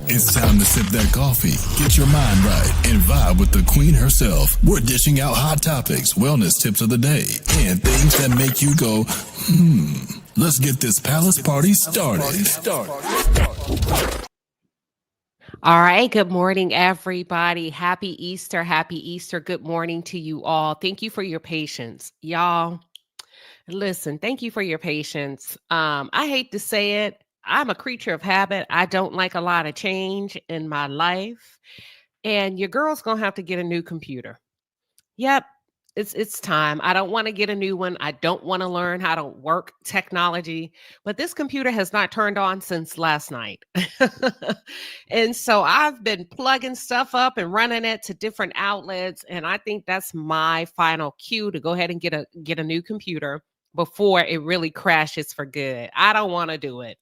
It's time to sip that coffee, get your mind right, and vibe with the queen herself. We're dishing out hot topics, wellness tips of the day, and things that make you go, Let's get this palace party started. All right. Good morning, everybody. Happy Easter. Happy Easter. Good morning to you all. Thank you for your patience. Y'all, listen, thank you for your patience. I hate to say it. I'm a creature of habit. I don't like a lot of change in my life. And your girl's going to have to get a new computer. Yep. It's time. I don't want to get a new one. I don't want to learn how to work technology, but this computer has not turned on since last night. And so I've been plugging stuff up and running it to different outlets, and I think that's my final cue to go ahead and get a new computer before it really crashes for good. I don't want to do it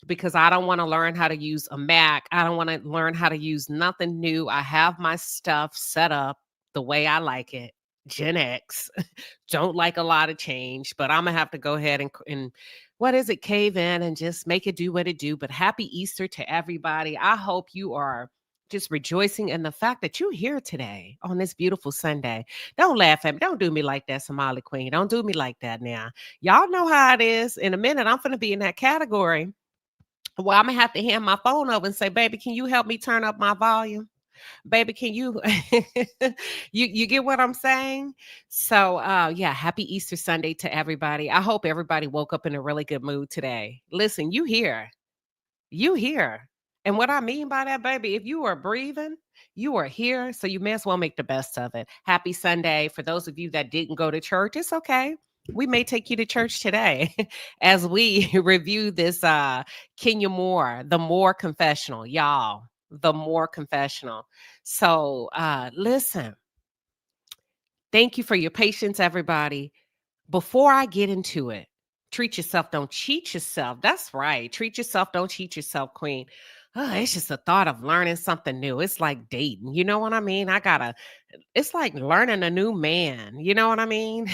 because I don't want to learn how to use a Mac. I don't want to learn how to use nothing new. I have my stuff set up the way I like it. Gen X. Don't like a lot of change, but I'm gonna have to go ahead and what is it, cave in and just make it do what it do. But happy Easter to everybody. I hope you are just rejoicing in the fact that you're here today on this beautiful Sunday. Don't laugh at me. Don't do me like that, Somali Queen. Don't do me like that now. Y'all know how it is. In a minute, I'm gonna be in that category. Well, I'm gonna have to hand my phone over and say, baby, can you help me turn up my volume? Baby, can you you get what I'm saying? So yeah, happy Easter Sunday to everybody. I hope everybody woke up in a really good mood today. Listen, you here. You here. And what I mean by that, baby, if you are breathing, you are here. So you may as well make the best of it. Happy Sunday. For those of you that didn't go to church, it's okay. We may take you to church today as we review this Kenya Moore, the Moore confessional, y'all. The Moore confessional. So listen, thank you for your patience, everybody. Before I get into it, treat yourself, don't cheat yourself. That's right. Treat yourself, don't cheat yourself, queen. It's just the thought of learning something new. It's like dating. You know what I mean? It's like learning a new man. You know what I mean?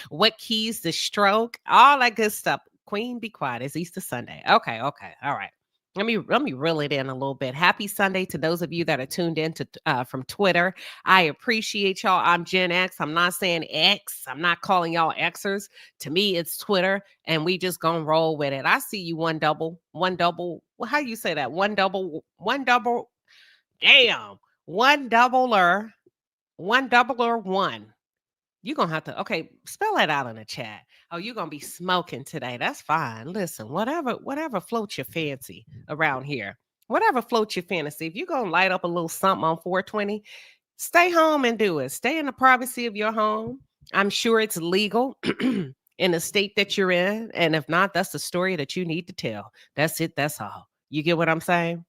What keys to stroke, all that good stuff. Queen, be quiet. It's Easter Sunday. Okay. All right. Let me reel it in a little bit. Happy Sunday to those of you that are tuned in to from Twitter. I appreciate y'all. I'm Gen X. I'm not saying X. I'm not calling y'all Xers. To me, it's Twitter, and we just gonna roll with it. I see you one double. Well, how you say that? One double. Damn, one doubler one. You're gonna have to spell that out in the chat. Oh, you're gonna be smoking today. That's fine. Listen, whatever floats your fancy around here. Whatever floats your fantasy. If you're gonna light up a little something on 420, stay home and do it. Stay in the privacy of your home. I'm sure it's legal in the state that you're in. And if not, that's the story that you need to tell. That's it. That's all. You get what I'm saying?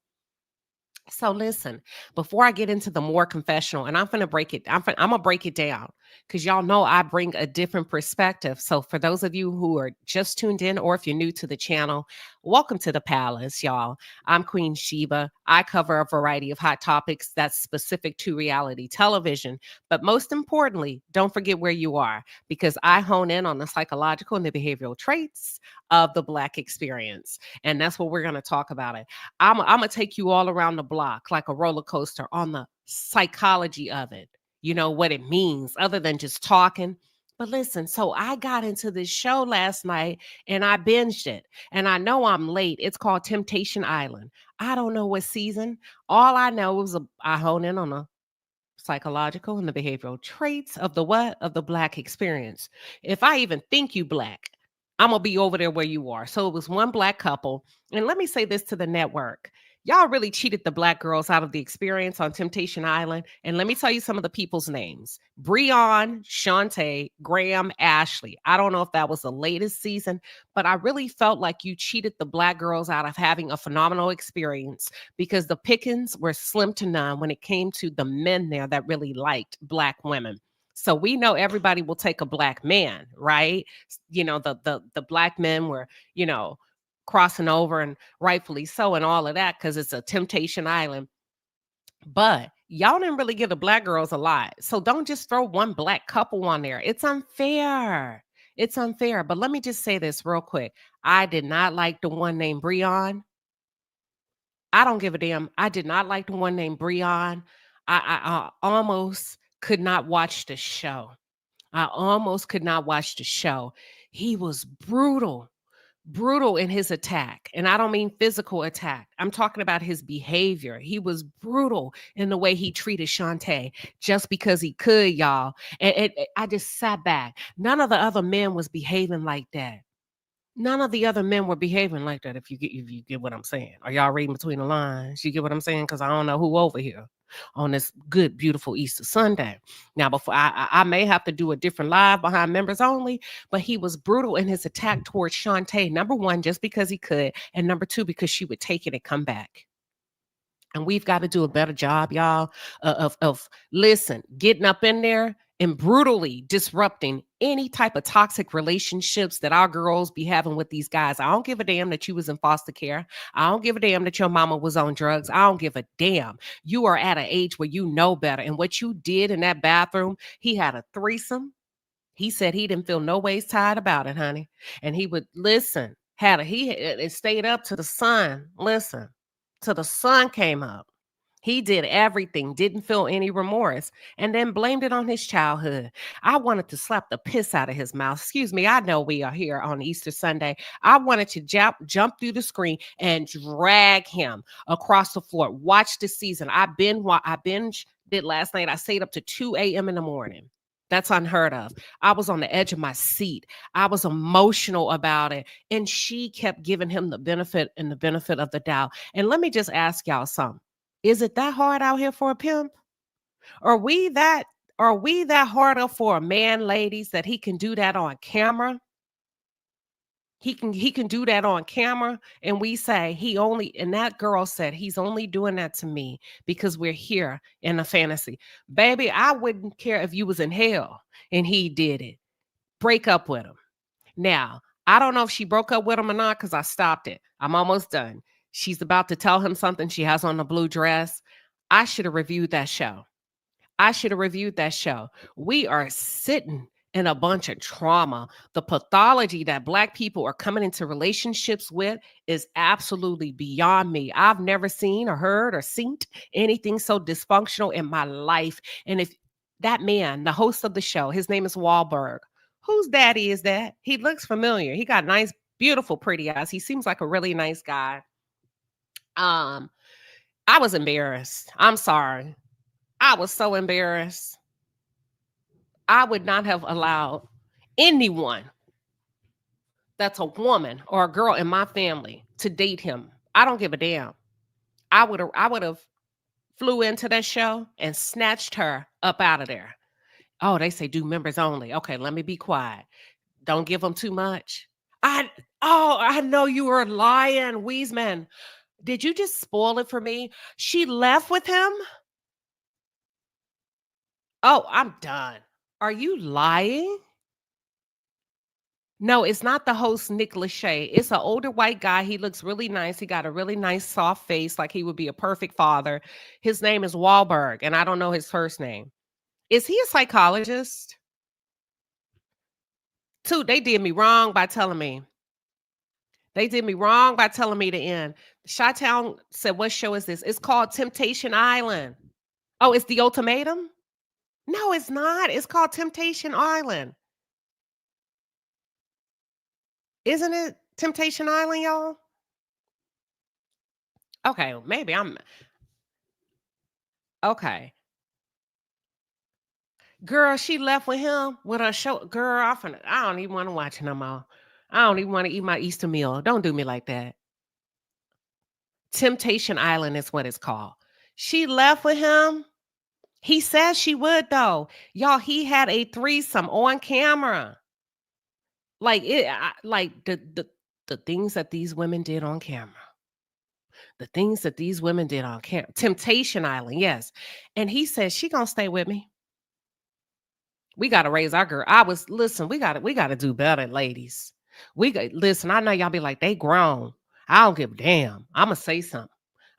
So listen, before I get into the more confessional, and I'm gonna break it, I'm gonna break it down because y'all know I bring a different perspective. So for those of you who are just tuned in, or if you're new to the channel, welcome to the palace, y'all. I'm Queen Sheba. I cover a variety of hot topics that's specific to reality television. But most importantly, don't forget where you are, because I hone in on the psychological and the behavioral traits of the Black experience. And that's what we're gonna talk about it. I'm gonna take you all around the block like a roller coaster on the psychology of it. You know what it means, other than just talking. But listen, so I got into this show last night and I binged it. And I know I'm late. It's called Temptation Island. I don't know what season. All I know is I hone in on the psychological and the behavioral traits of the what? Of the Black experience. If I even think you Black, I'm gonna be over there where you are. So it was one Black couple. And let me say this to the network. Y'all really cheated the Black girls out of the experience on Temptation Island. And let me tell you some of the people's names: Breon, Shantae, Graham, Ashley. I don't know if that was the latest season, but I really felt like you cheated the Black girls out of having a phenomenal experience, because the pickings were slim to none when it came to the men there that really liked Black women. So we know everybody will take a Black man, right? You know, the Black men were, crossing over, and rightfully so, and all of that, because it's a Temptation Island. But y'all didn't really give the Black girls a lot. So don't just throw one Black couple on there. It's unfair. It's unfair. But let me just say this real quick. I did not like the one named Breon. I don't give a damn. I did not like the one named Breon. I almost could not watch the show. I almost could not watch the show. He was brutal in his attack. And I don't mean physical attack. I'm talking about his behavior. He was brutal in the way he treated Shantae just because he could, y'all. And I just sat back. None of the other men was behaving like that. None of the other men were behaving like that. If you get what I'm saying. Are y'all reading between the lines? You get what I'm saying? Because I don't know who over here on this good, beautiful Easter Sunday. Now, before I may have to do a different live behind members only, but he was brutal in his attack towards Shantae. Number one, just because he could, and number two, because she would take it and come back. And we've got to do a better job, y'all, of listen, getting up in there and brutally disrupting any type of toxic relationships that our girls be having with these guys. I don't give a damn that you was in foster care. I don't give a damn that your mama was on drugs. I don't give a damn. You are at an age where you know better. And what you did in that bathroom, he had a threesome. He said he didn't feel no ways tired about it, honey. And he would listen, it stayed up to the sun. Listen, till the sun came up. He did everything, didn't feel any remorse, and then blamed it on his childhood. I wanted to slap the piss out of his mouth. Excuse me, I know we are here on Easter Sunday. I wanted to jump through the screen and drag him across the floor. Watch the season. I binged it last night. I stayed up to 2 a.m. in the morning. That's unheard of. I was on the edge of my seat. I was emotional about it. And she kept giving him the benefit of the doubt. And let me just ask y'all something. Is it that hard out here for a pimp? Are we that harder for a man, ladies, that he can do that on camera? He can do that on camera, and we say and that girl said he's only doing that to me because we're here in a fantasy. Baby, I wouldn't care if you was in hell and he did it. Break up with him. Now, I don't know if she broke up with him or not because I stopped it. I'm almost done. She's about to tell him something. She has on a blue dress. I should have reviewed that show. We are sitting in a bunch of trauma. The pathology that Black people are coming into relationships with is absolutely beyond me. I've never seen or heard or seen anything so dysfunctional in my life. And if that man, the host of the show, his name is Wahlberg. Whose daddy is that? He looks familiar. He got nice, beautiful, pretty eyes. He seems like a really nice guy. I was embarrassed. I'm sorry. I was so embarrassed. I would not have allowed anyone that's a woman or a girl in my family to date him. I don't give a damn. I would have flew into that show and snatched her up out of there. Oh, they say do members only. Okay, let me be quiet. Don't give them too much. I know you were lying, Weezeman. Did you just spoil it for me? She left with him? Oh, I'm done. Are you lying? No, it's not the host, Nick Lachey. It's an older white guy. He looks really nice. He got a really nice soft face, like he would be a perfect father. His name is Wahlberg, and I don't know his first name. Is he a psychologist? Too, they did me wrong by telling me. They did me wrong by telling me to end. Chi-Town said, what show is this? It's called Temptation Island. Oh, it's The Ultimatum? No, it's not. It's called Temptation Island. Isn't it Temptation Island, y'all? Okay, maybe I'm okay. Girl, she left with him with her show. Girl, I don't even want to watch it no more. I don't even want to eat my Easter meal. Don't do me like that. Temptation Island is what it's called. She left with him. He said she would, though. Y'all, he had a threesome on camera. Like the things that these women did on camera. The things that these women did on camera. Temptation Island, yes. And he said she gonna stay with me. We gotta raise our girl. We gotta do better, ladies. Listen, I know y'all be like, they grown. I don't give a damn. I'ma say something.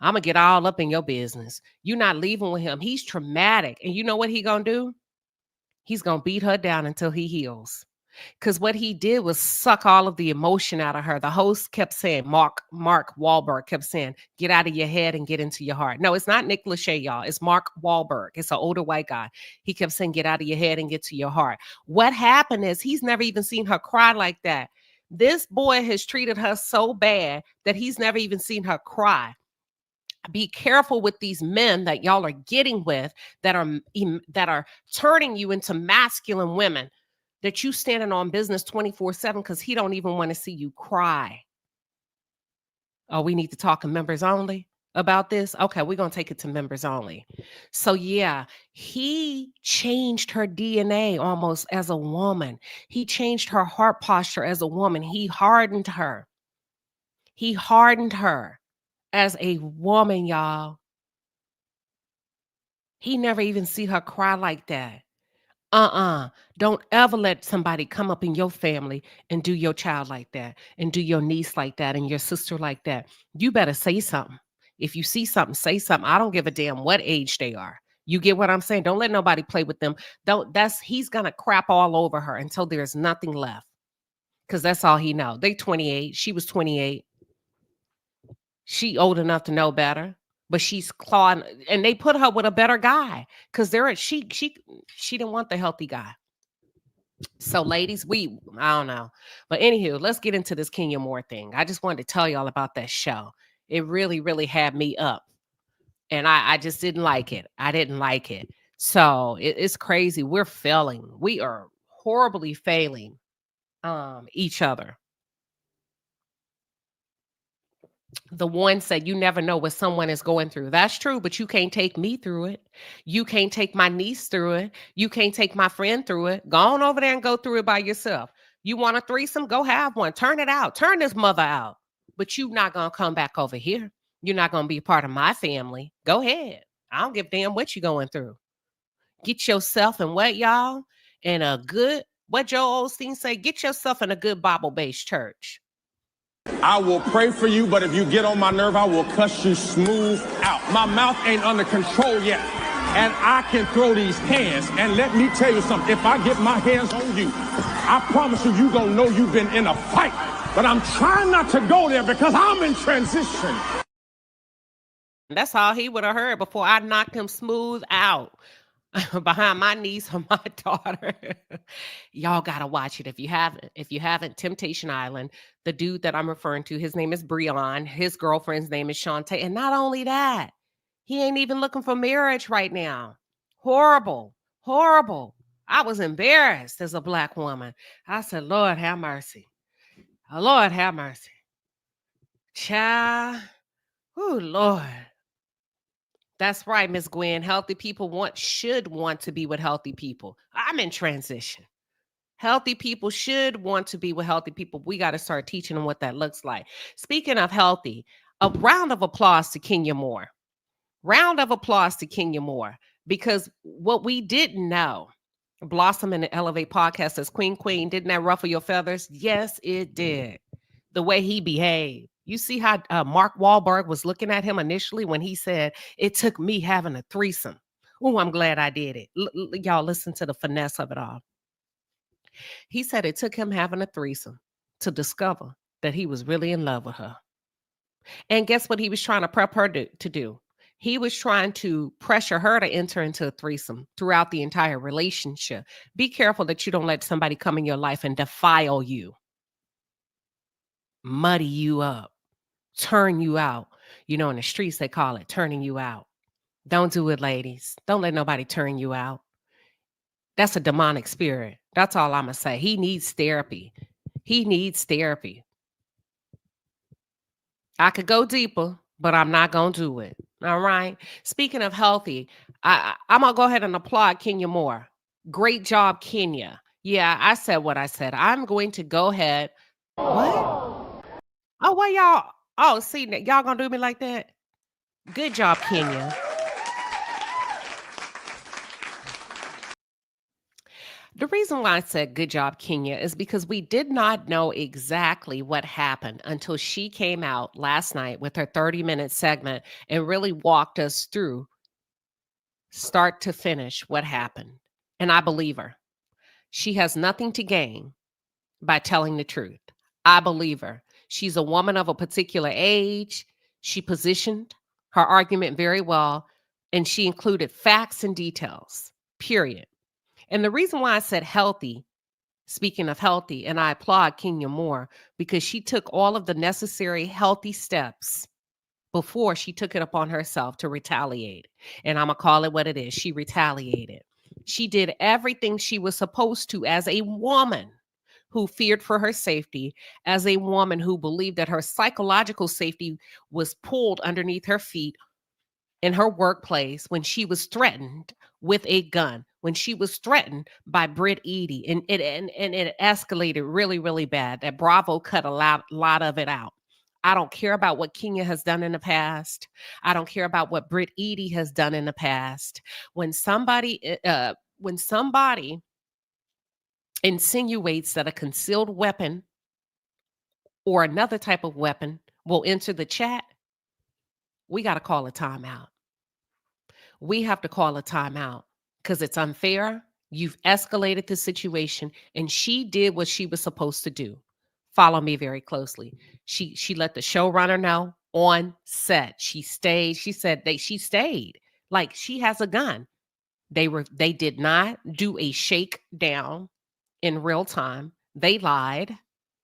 I'ma get all up in your business. You not leaving with him. He's traumatic. And you know what he gonna do? He's gonna beat her down until he heals. Because what he did was suck all of the emotion out of her. The host kept saying, Mark Wahlberg kept saying, get out of your head and get into your heart. No, it's not Nick Lachey, y'all. It's Mark Wahlberg. It's an older white guy. He kept saying, get out of your head and get to your heart. What happened is he's never even seen her cry like that. This boy has treated her so bad that he's never even seen her cry. Be careful with these men that y'all are getting with that are turning you into masculine women, that you standing on business 24/7 because he don't even want to see you cry. Oh, we need to talk in members only about this? Okay, we're going to take it to members only. So yeah, he changed her DNA almost as a woman. He changed her heart posture as a woman. He hardened her. He hardened her as a woman, y'all. He never even see her cry like that. Don't ever let somebody come up in your family and do your child like that, and do your niece like that, and your sister like that. You better say something. If you see something, say something. I don't give a damn what age they are. You get what I'm saying? Don't let nobody play with them. He's gonna crap all over her until there's nothing left. Because that's all he know. They 28. She was 28. She old enough to know better. But she's clawing, and they put her with a better guy because she didn't want the healthy guy. So, ladies, I don't know. But anywho, let's get into this Kenya Moore thing. I just wanted to tell y'all about that show. It really, really had me up. And I just didn't like it. I didn't like it. So it's crazy. We're failing. We are horribly failing each other. The one said, you never know what someone is going through. That's true, but you can't take me through it. You can't take my niece through it. You can't take my friend through it. Go on over there and go through it by yourself. You want a threesome? Go have one. Turn it out. Turn this mother out. But you're not going to come back over here. You're not going to be a part of my family. Go ahead. I don't give a damn what you're going through. Get yourself in what, y'all? In a good, what Joel Osteen say? Get yourself in a good Bible-based church. I will pray for you, but if you get on my nerve, I will cuss you smooth out. My mouth ain't under control yet, and I can throw these hands. And let me tell you something, if I get my hands on you, I promise you, you're going to know you've been in a fight. But I'm trying not to go there because I'm in transition. That's all he would have heard before I knocked him smooth out. Behind my niece or my daughter. Y'all gotta watch it if you haven't. Temptation Island. The dude that I'm referring to, his name is Breon. His girlfriend's name is Shantae. And not only that, he ain't even looking for marriage right now. Horrible. I was embarrassed as a Black woman. I said, Lord have mercy. Lord have mercy. Child. Oh, Lord. That's right, Miss Gwen. Healthy people should want to be with healthy people. I'm in transition. Healthy people should want to be with healthy people. We got to start teaching them what that looks like. Speaking of healthy, a round of applause to Kenya Moore. Round of applause to Kenya Moore. Because what we didn't know, Blossom in the Elevate podcast says, Queen, didn't that ruffle your feathers? Yes, it did. The way he behaved. You see how Mark Wahlberg was looking at him initially when he said, it took me having a threesome. Oh, I'm glad I did it. Y'all listen to the finesse of it all. He said it took him having a threesome to discover that he was really in love with her. And guess what he was trying to prep her to do? He was trying to pressure her to enter into a threesome throughout the entire relationship. Be careful that you don't let somebody come in your life and defile you, muddy you up, turn you out. You know, in the streets, they call it turning you out. Don't do it, ladies. Don't let nobody turn you out. That's a demonic spirit. That's all I'm going to say. He needs therapy. I could go deeper, but I'm not going to do it. All right. Speaking of healthy, I'm going to go ahead and applaud Kenya Moore. Great job, Kenya. Yeah, I said what I said. I'm going to go ahead. What? Oh, what y'all? Oh, see, y'all going to do me like that? Good job, Kenya. The reason why I said good job, Kenya, is because we did not know exactly what happened until she came out last night with her 30-minute segment and really walked us through start to finish what happened. And I believe her. She has nothing to gain by telling the truth. I believe her. She's a woman of a particular age. She positioned her argument very well, and she included facts and details, period. And the reason why I said healthy, speaking of healthy, and I applaud Kenya Moore, because she took all of the necessary healthy steps before she took it upon herself to retaliate. And I'm going to call it what it is. She retaliated. She did everything she was supposed to as a woman who feared for her safety, as a woman who believed that her psychological safety was pulled underneath her feet in her workplace when she was threatened with a gun, when she was threatened by Britt Eady. And it escalated really, really bad. That Bravo cut a lot of it out. I don't care about what Kenya has done in the past. I don't care about what Britt Eady has done in the past. When somebody insinuates that a concealed weapon or another type of weapon will enter the chat, we got to call a timeout. We have to call a timeout because it's unfair. You've escalated the situation, and she did what she was supposed to do. Follow me very closely. She let the showrunner know on set. She stayed. She said she stayed. Like she has a gun. They did not do a shakedown in real time. They lied.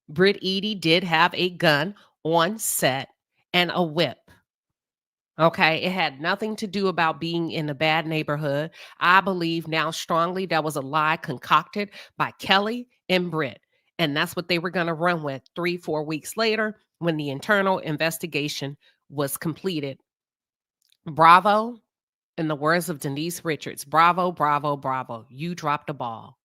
Britt Eady did have a gun on set and a whip. Okay, it had nothing to do about being in a bad neighborhood. I believe now strongly that was a lie concocted by Kelly and Britt. And that's what they were going to run with 3-4 weeks later when the internal investigation was completed. Bravo, in the words of Denise Richards, bravo, bravo, bravo. You dropped the ball.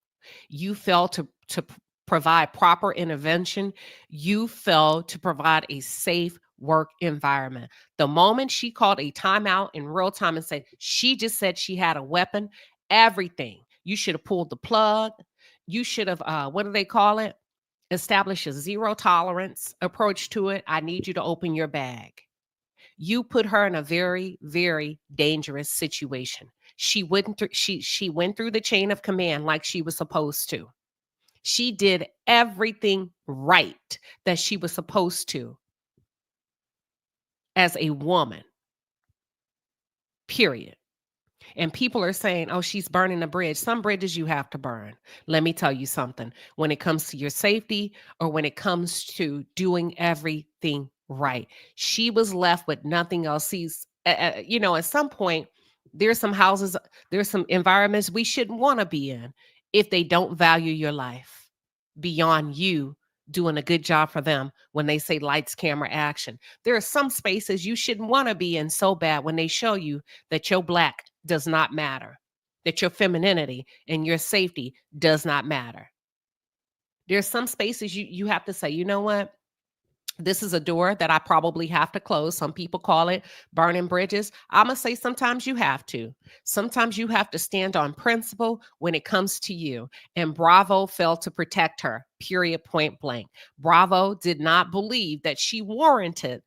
You failed to provide proper intervention. You failed to provide a safe work environment. The moment she called a timeout in real time and said, she just said she had a weapon, everything. You should have pulled the plug. You should have, what do they call it? Establish a zero tolerance approach to it. I need you to open your bag. You put her in a very, very dangerous situation. She went through the chain of command like she was supposed to. She did everything right that she was supposed to as a woman, period. And people are saying, oh, she's burning a bridge. Some bridges you have to burn. Let me tell you something. When it comes to your safety or when it comes to doing everything right, she was left with nothing else. At some point, there's some houses, there's some environments we shouldn't want to be in if they don't value your life beyond you doing a good job for them when they say lights, camera, action. There are some spaces you shouldn't want to be in so bad when they show you that your Black does not matter, that your femininity and your safety does not matter. There's some spaces you have to say, you know what? This is a door that I probably have to close. Some people call it burning bridges. I'm going to say sometimes you have to. Sometimes you have to stand on principle when it comes to you. And Bravo failed to protect her, period, point blank. Bravo did not believe that she warranted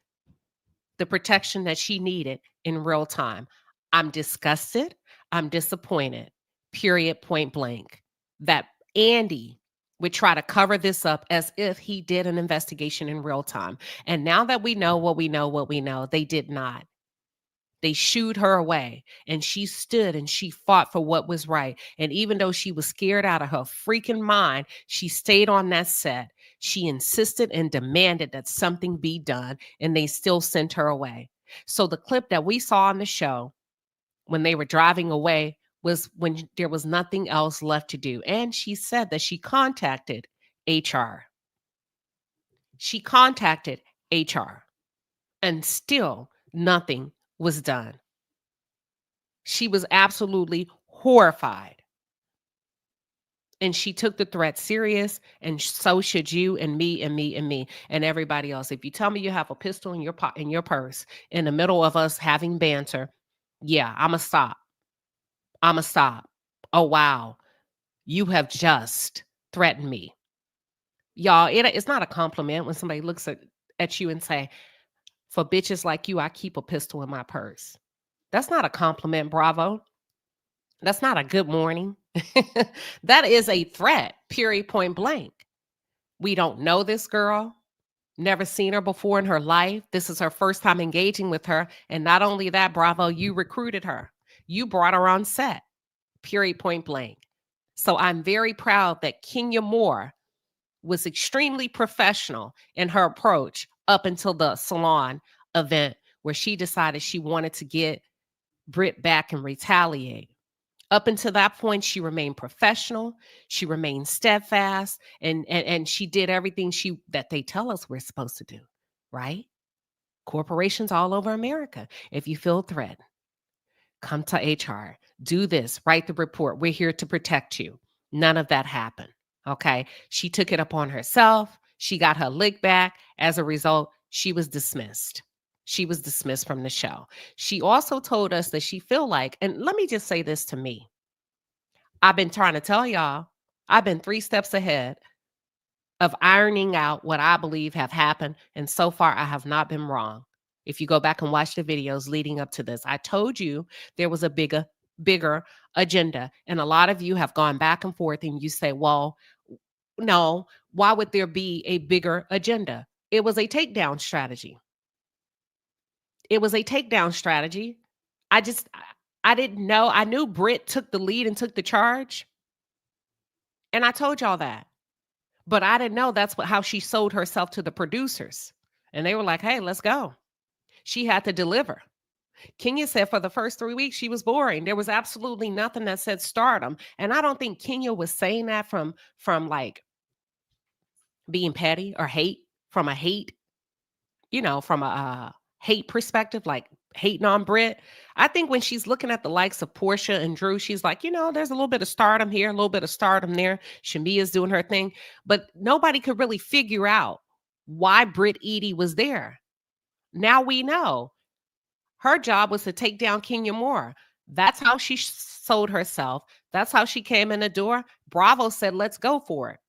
the protection that she needed in real time. I'm disgusted. I'm disappointed, period, point blank, that Andy would try to cover this up as if he did an investigation in real time. And now that we know what we know, they did not. They shooed her away, and she stood and she fought for what was right. And even though she was scared out of her freaking mind, she stayed on that set. She insisted and demanded that something be done, and they still sent her away. So the clip that we saw on the show when they were driving away was when there was nothing else left to do. And she said that she contacted HR. She contacted HR, and still nothing was done. She was absolutely horrified. And she took the threat serious, and so should you and me and me and me and everybody else. If you tell me you have a pistol in your purse in the middle of us having banter, yeah, I'ma stop. I'ma stop. Oh, wow. You have just threatened me. Y'all, it's not a compliment when somebody looks at you and say, for bitches like you, I keep a pistol in my purse. That's not a compliment, Bravo. That's not a good morning. That is a threat, period, point blank. We don't know this girl. Never seen her before in her life. This is her first time engaging with her. And not only that, Bravo, you recruited her. You brought her on set, period, point blank. So I'm very proud that Kenya Moore was extremely professional in her approach up until the salon event where she decided she wanted to get Britt back and retaliate. Up until that point, she remained professional. She remained steadfast, and she did everything that they tell us we're supposed to do, right? Corporations all over America. If you feel threatened, come to HR. Do this. Write the report. We're here to protect you. None of that happened. Okay. She took it upon herself. She got her lick back. As a result, she was dismissed. She was dismissed from the show. She also told us that she feel like, and let me just say this to me. I've been trying to tell y'all, I've been 3 steps ahead of ironing out what I believe have happened. And so far, I have not been wrong. If you go back and watch the videos leading up to this, I told you there was a bigger agenda. And a lot of you have gone back and forth and you say, well, no, why would there be a bigger agenda? It was a takedown strategy. It was a takedown strategy. I didn't know. I knew Britt took the lead and took the charge. And I told y'all that. But I didn't know that's how she sold herself to the producers. And they were like, hey, let's go. She had to deliver. Kenya said for the first 3 weeks, she was boring. There was absolutely nothing that said stardom. And I don't think Kenya was saying that from like being petty or hate, from a hate, from a hate perspective, like hating on Britt. I think when she's looking at the likes of Portia and Drew, she's like, there's a little bit of stardom here, a little bit of stardom there. Shamia's doing her thing. But nobody could really figure out why Britt Eady was there. Now we know. Her job was to take down Kenya Moore. That's how she sold herself. That's how she came in the door. Bravo said, let's go for it.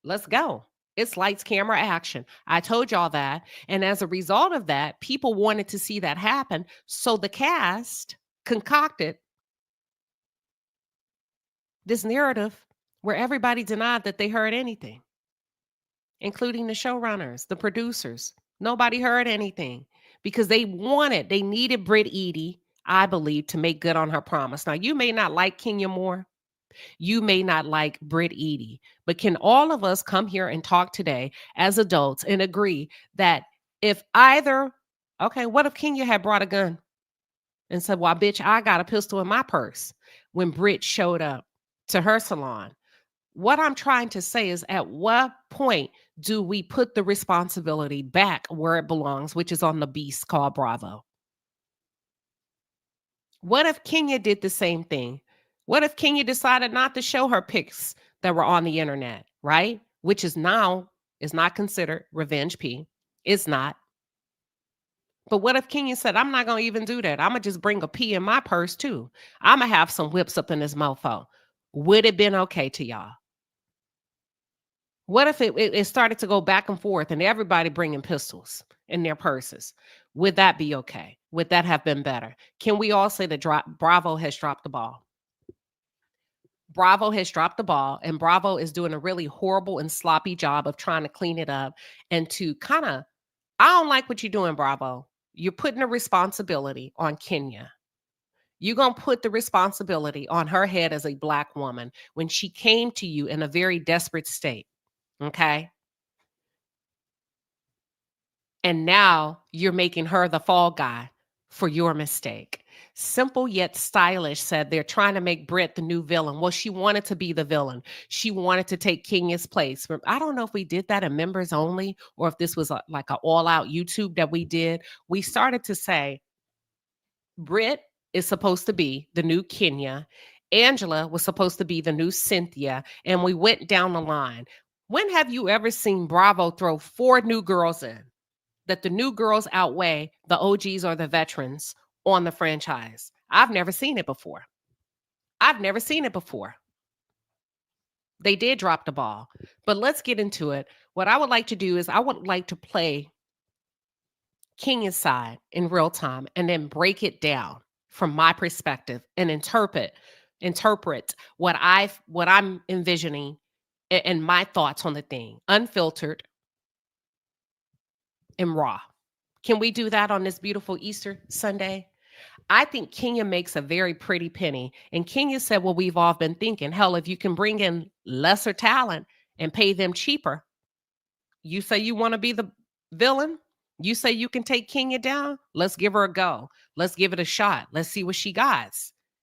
Let's go. It's lights, camera, action. I told y'all that. And as a result of that, people wanted to see that happen. So the cast concocted this narrative where everybody denied that they heard anything, including the showrunners, the producers. Nobody heard anything because they needed Britt Eady, I believe, to make good on her promise. Now, you may not like Kenya Moore. You may not like Britt Eady, but can all of us come here and talk today as adults and agree that what if Kenya had brought a gun and said, well, bitch, I got a pistol in my purse when Britt showed up to her salon? What I'm trying to say is, at what point do we put the responsibility back where it belongs, which is on the beast called Bravo? What if Kenya did the same thing? What if Kenya decided not to show her pics that were on the internet, right? Which is not considered revenge P. It's not. But what if Kenya said, I'm not going to even do that. I'm going to just bring a P in my purse too. I'm going to have some whips up in this mofo. Would it have been okay to y'all? What if it started to go back and forth and everybody bringing pistols in their purses? Would that be okay? Would that have been better? Can we all say that Bravo has dropped the ball? Bravo has dropped the ball, and Bravo is doing a really horrible and sloppy job of trying to clean it up and to I don't like what you're doing, Bravo. You're putting the responsibility on Kenya. You're going to put the responsibility on her head as a Black woman when she came to you in a very desperate state. Okay. And now you're making her the fall guy for your mistake. Simple yet stylish said they're trying to make Britt the new villain. Well, she wanted to be the villain. She wanted to take Kenya's place. I don't know if we did that in members only or if this was like an all-out YouTube that we did. We started to say Britt is supposed to be the new Kenya. Angela was supposed to be the new Cynthia. And we went down the line. When have you ever seen Bravo throw 4 new girls in? That the new girls outweigh the OGs or the veterans on the franchise. I've never seen it before. They did drop the ball, but let's get into it. What I would like to do is I would like to play Kenya's side in real time and then break it down from my perspective and interpret what I'm envisioning and my thoughts on the thing, unfiltered and raw. Can we do that on this beautiful Easter Sunday? I think Kenya makes a very pretty penny. And Kenya said, well, we've all been thinking, hell, if you can bring in lesser talent and pay them cheaper, you say you want to be the villain? You say you can take Kenya down? Let's give her a go. Let's give it a shot. Let's see what she got.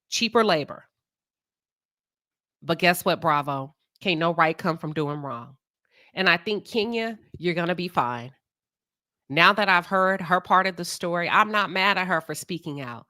Cheaper labor. But guess what, Bravo? Can't no right come from doing wrong. And I think, Kenya, you're going to be fine. Now that I've heard her part of the story, I'm not mad at her for speaking out.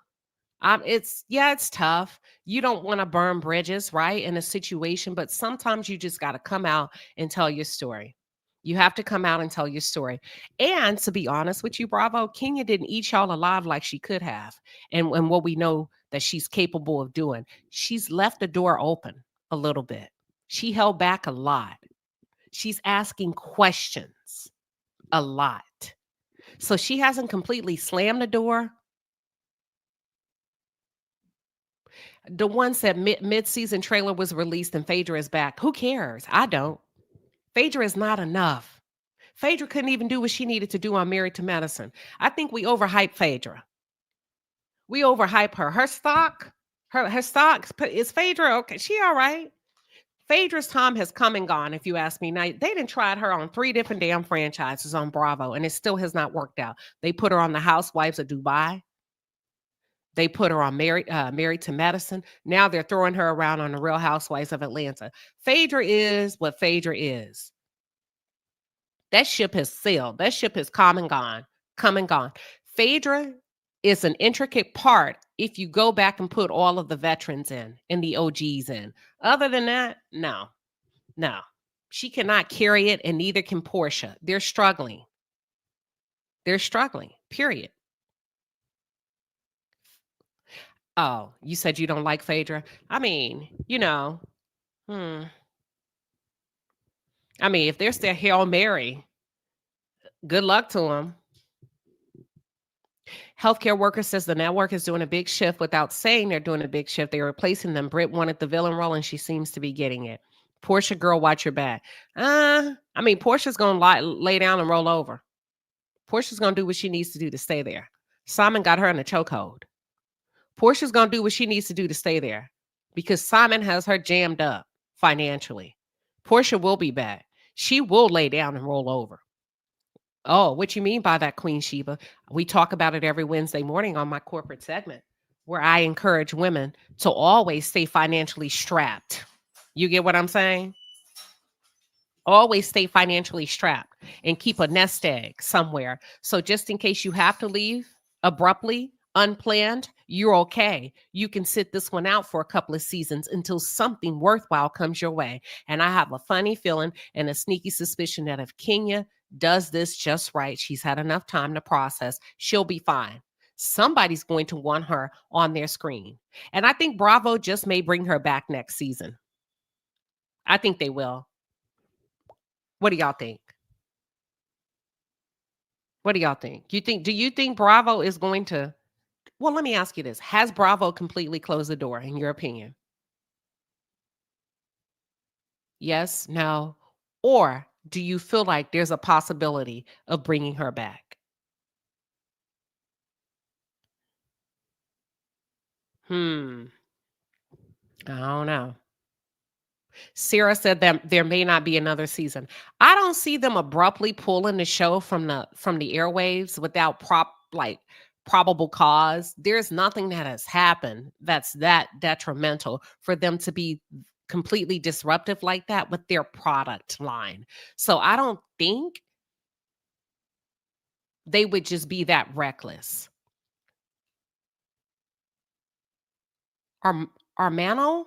It's tough. You don't want to burn bridges, right, in a situation, but sometimes you just got to come out and tell your story. You have to come out and tell your story. And to be honest with you, Bravo, Kenya didn't eat y'all alive like she could have. And what we know that she's capable of doing, she's left the door open a little bit. She held back a lot. She's asking questions a lot. So she hasn't completely slammed the door. The one said mid-season trailer was released and Phaedra is back. Who cares? I don't. Phaedra is not enough. Phaedra couldn't even do what she needed to do on Married to Medicine. I think we overhype Phaedra. We overhype her. Her stock is Phaedra okay? She all right. Phaedra's time has come and gone, if you ask me. Now, they didn't try her on 3 different damn franchises on Bravo, and it still has not worked out. They put her on the Housewives of Dubai. They put her on Married to Medicine. Now they're throwing her around on the Real Housewives of Atlanta. Phaedra is what Phaedra is. That ship has sailed. That ship has come and gone. Phaedra is an intricate part if you go back and put all of the veterans in and the OGs in. Other than that, no. She cannot carry it, and neither can Portia. They're struggling. Period. Oh, you said you don't like Phaedra? I mean, I mean, if there's their Hail Mary, good luck to them. Healthcare worker says the network is doing a big shift without saying they're doing a big shift. They're replacing them. Britt wanted the villain role, and she seems to be getting it. Portia, girl, watch your back. I mean, Portia's going to lay down and roll over. Portia's going to do what she needs to do to stay there. Simon got her in a chokehold. Portia's going to do what she needs to do to stay there because Simon has her jammed up financially. Portia will be back. She will lay down and roll over. Oh, what you mean by that, Queen Sheba? We talk about it every Wednesday morning on my corporate segment where I encourage women to always stay financially strapped. You get what I'm saying? Always stay financially strapped and keep a nest egg somewhere. So just in case you have to leave abruptly, unplanned, you're okay. You can sit this one out for a couple of seasons until something worthwhile comes your way. And I have a funny feeling and a sneaky suspicion that if Kenya does this just right, she's had enough time to process, she'll be fine. Somebody's going to want her on their screen. And I think Bravo just may bring her back next season. I think they will. What do y'all think? Do you think Bravo is going to, well, let me ask you this. Has Bravo completely closed the door, in your opinion? Yes, no, or do you feel like there's a possibility of bringing her back? I don't know. Sarah said that there may not be another season. I don't see them abruptly pulling the show from the airwaves without probable cause. There's nothing that has happened that's that detrimental for them to be completely disruptive like that with their product line. So I don't think they would just be that reckless. Armano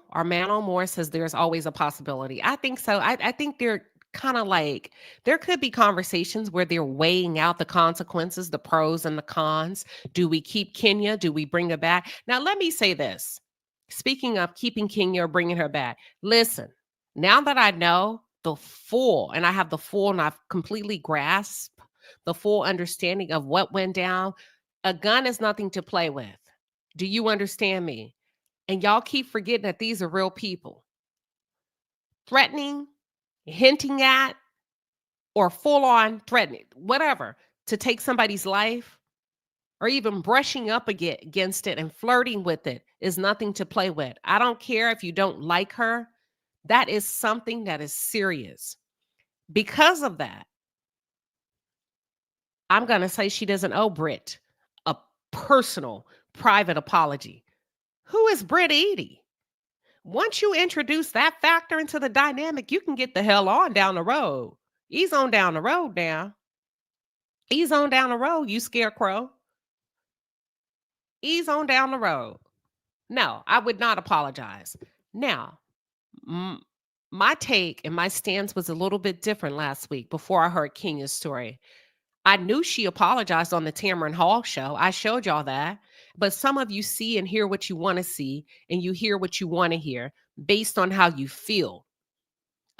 Moore says there's always a possibility. I think so. I think they're kind of like, there could be conversations where they're weighing out the consequences, the pros and the cons. Do we keep Kenya? Do we bring her back? Now, let me say this. Speaking of keeping Kenya or bringing her back, listen, now that I know and I've completely grasped the full understanding of what went down, a gun is nothing to play with. Do you understand me? And y'all keep forgetting that these are real people. Threatening hinting at, or full on threatening, whatever, to take somebody's life, or even brushing up against it and flirting with it is nothing to play with. I don't care if you don't like her. That is something that is serious. Because of that, I'm going to say she doesn't owe Britt a personal, private apology. Who is Britt Eady? Once you introduce that factor into the dynamic, you can get the hell on down the road. Ease on down the road now. Ease on down the road, you scarecrow. Ease on down the road. No, I would not apologize. Now, my take and my stance was a little bit different last week before I heard Kenya's story. I knew she apologized on the Tamron Hall show. I showed y'all that. But some of you see and hear what you want to see, and you hear what you want to hear based on how you feel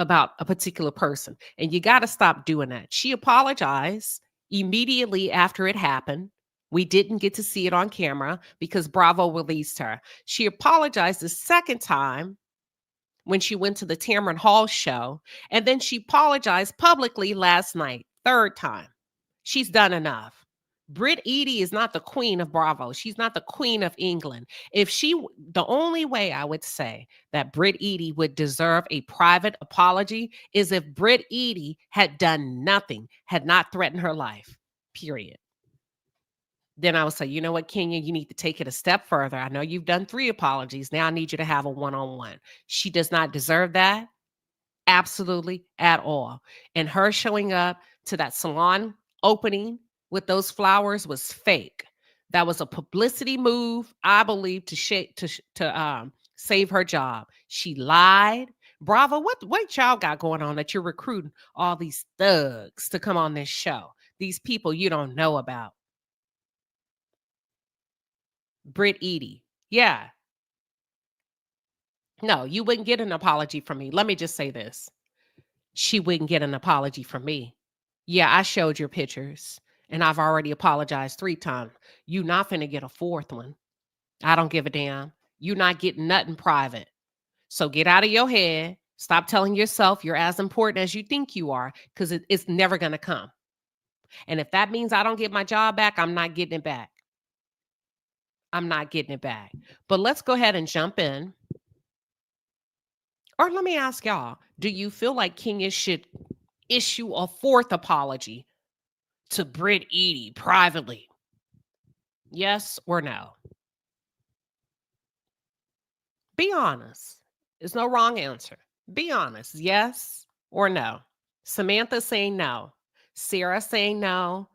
about a particular person. And you got to stop doing that. She apologized immediately after it happened. We didn't get to see it on camera because Bravo released her. She apologized the second time when she went to the Tamron Hall show. And then she apologized publicly last night, third time. She's done enough. Britt Eady is not the queen of Bravo. She's not the queen of England. The only way I would say that Britt Eady would deserve a private apology is if Britt Eady had done nothing, had not threatened her life, period. Then I would say, you know what, Kenya, you need to take it a step further. I know you've done 3 apologies. Now I need you to have a one-on-one. She does not deserve that. Absolutely at all. And her showing up to that salon opening with those flowers was fake. That was a publicity move, I believe, to save her job. She lied. Bravo, what y'all got going on that you're recruiting all these thugs to come on this show? These people you don't know about. Britt Eady. Yeah. No, you wouldn't get an apology from me. Let me just say this. She wouldn't get an apology from me. Yeah, I showed your pictures and I've already apologized 3 times. You not finna get a 4th one. I don't give a damn. You not getting nothing private. So get out of your head. Stop telling yourself you're as important as you think you are, because it's never going to come. And if that means I don't get my job back, I'm not getting it back. I'm not getting it back. But let's go ahead and jump in. Or let me ask y'all, do you feel like Kenya should issue a 4th apology to Britt Eady privately? Yes or no? Be honest. There's no wrong answer. Be honest. Yes or no? Samantha saying no. Sarah saying no.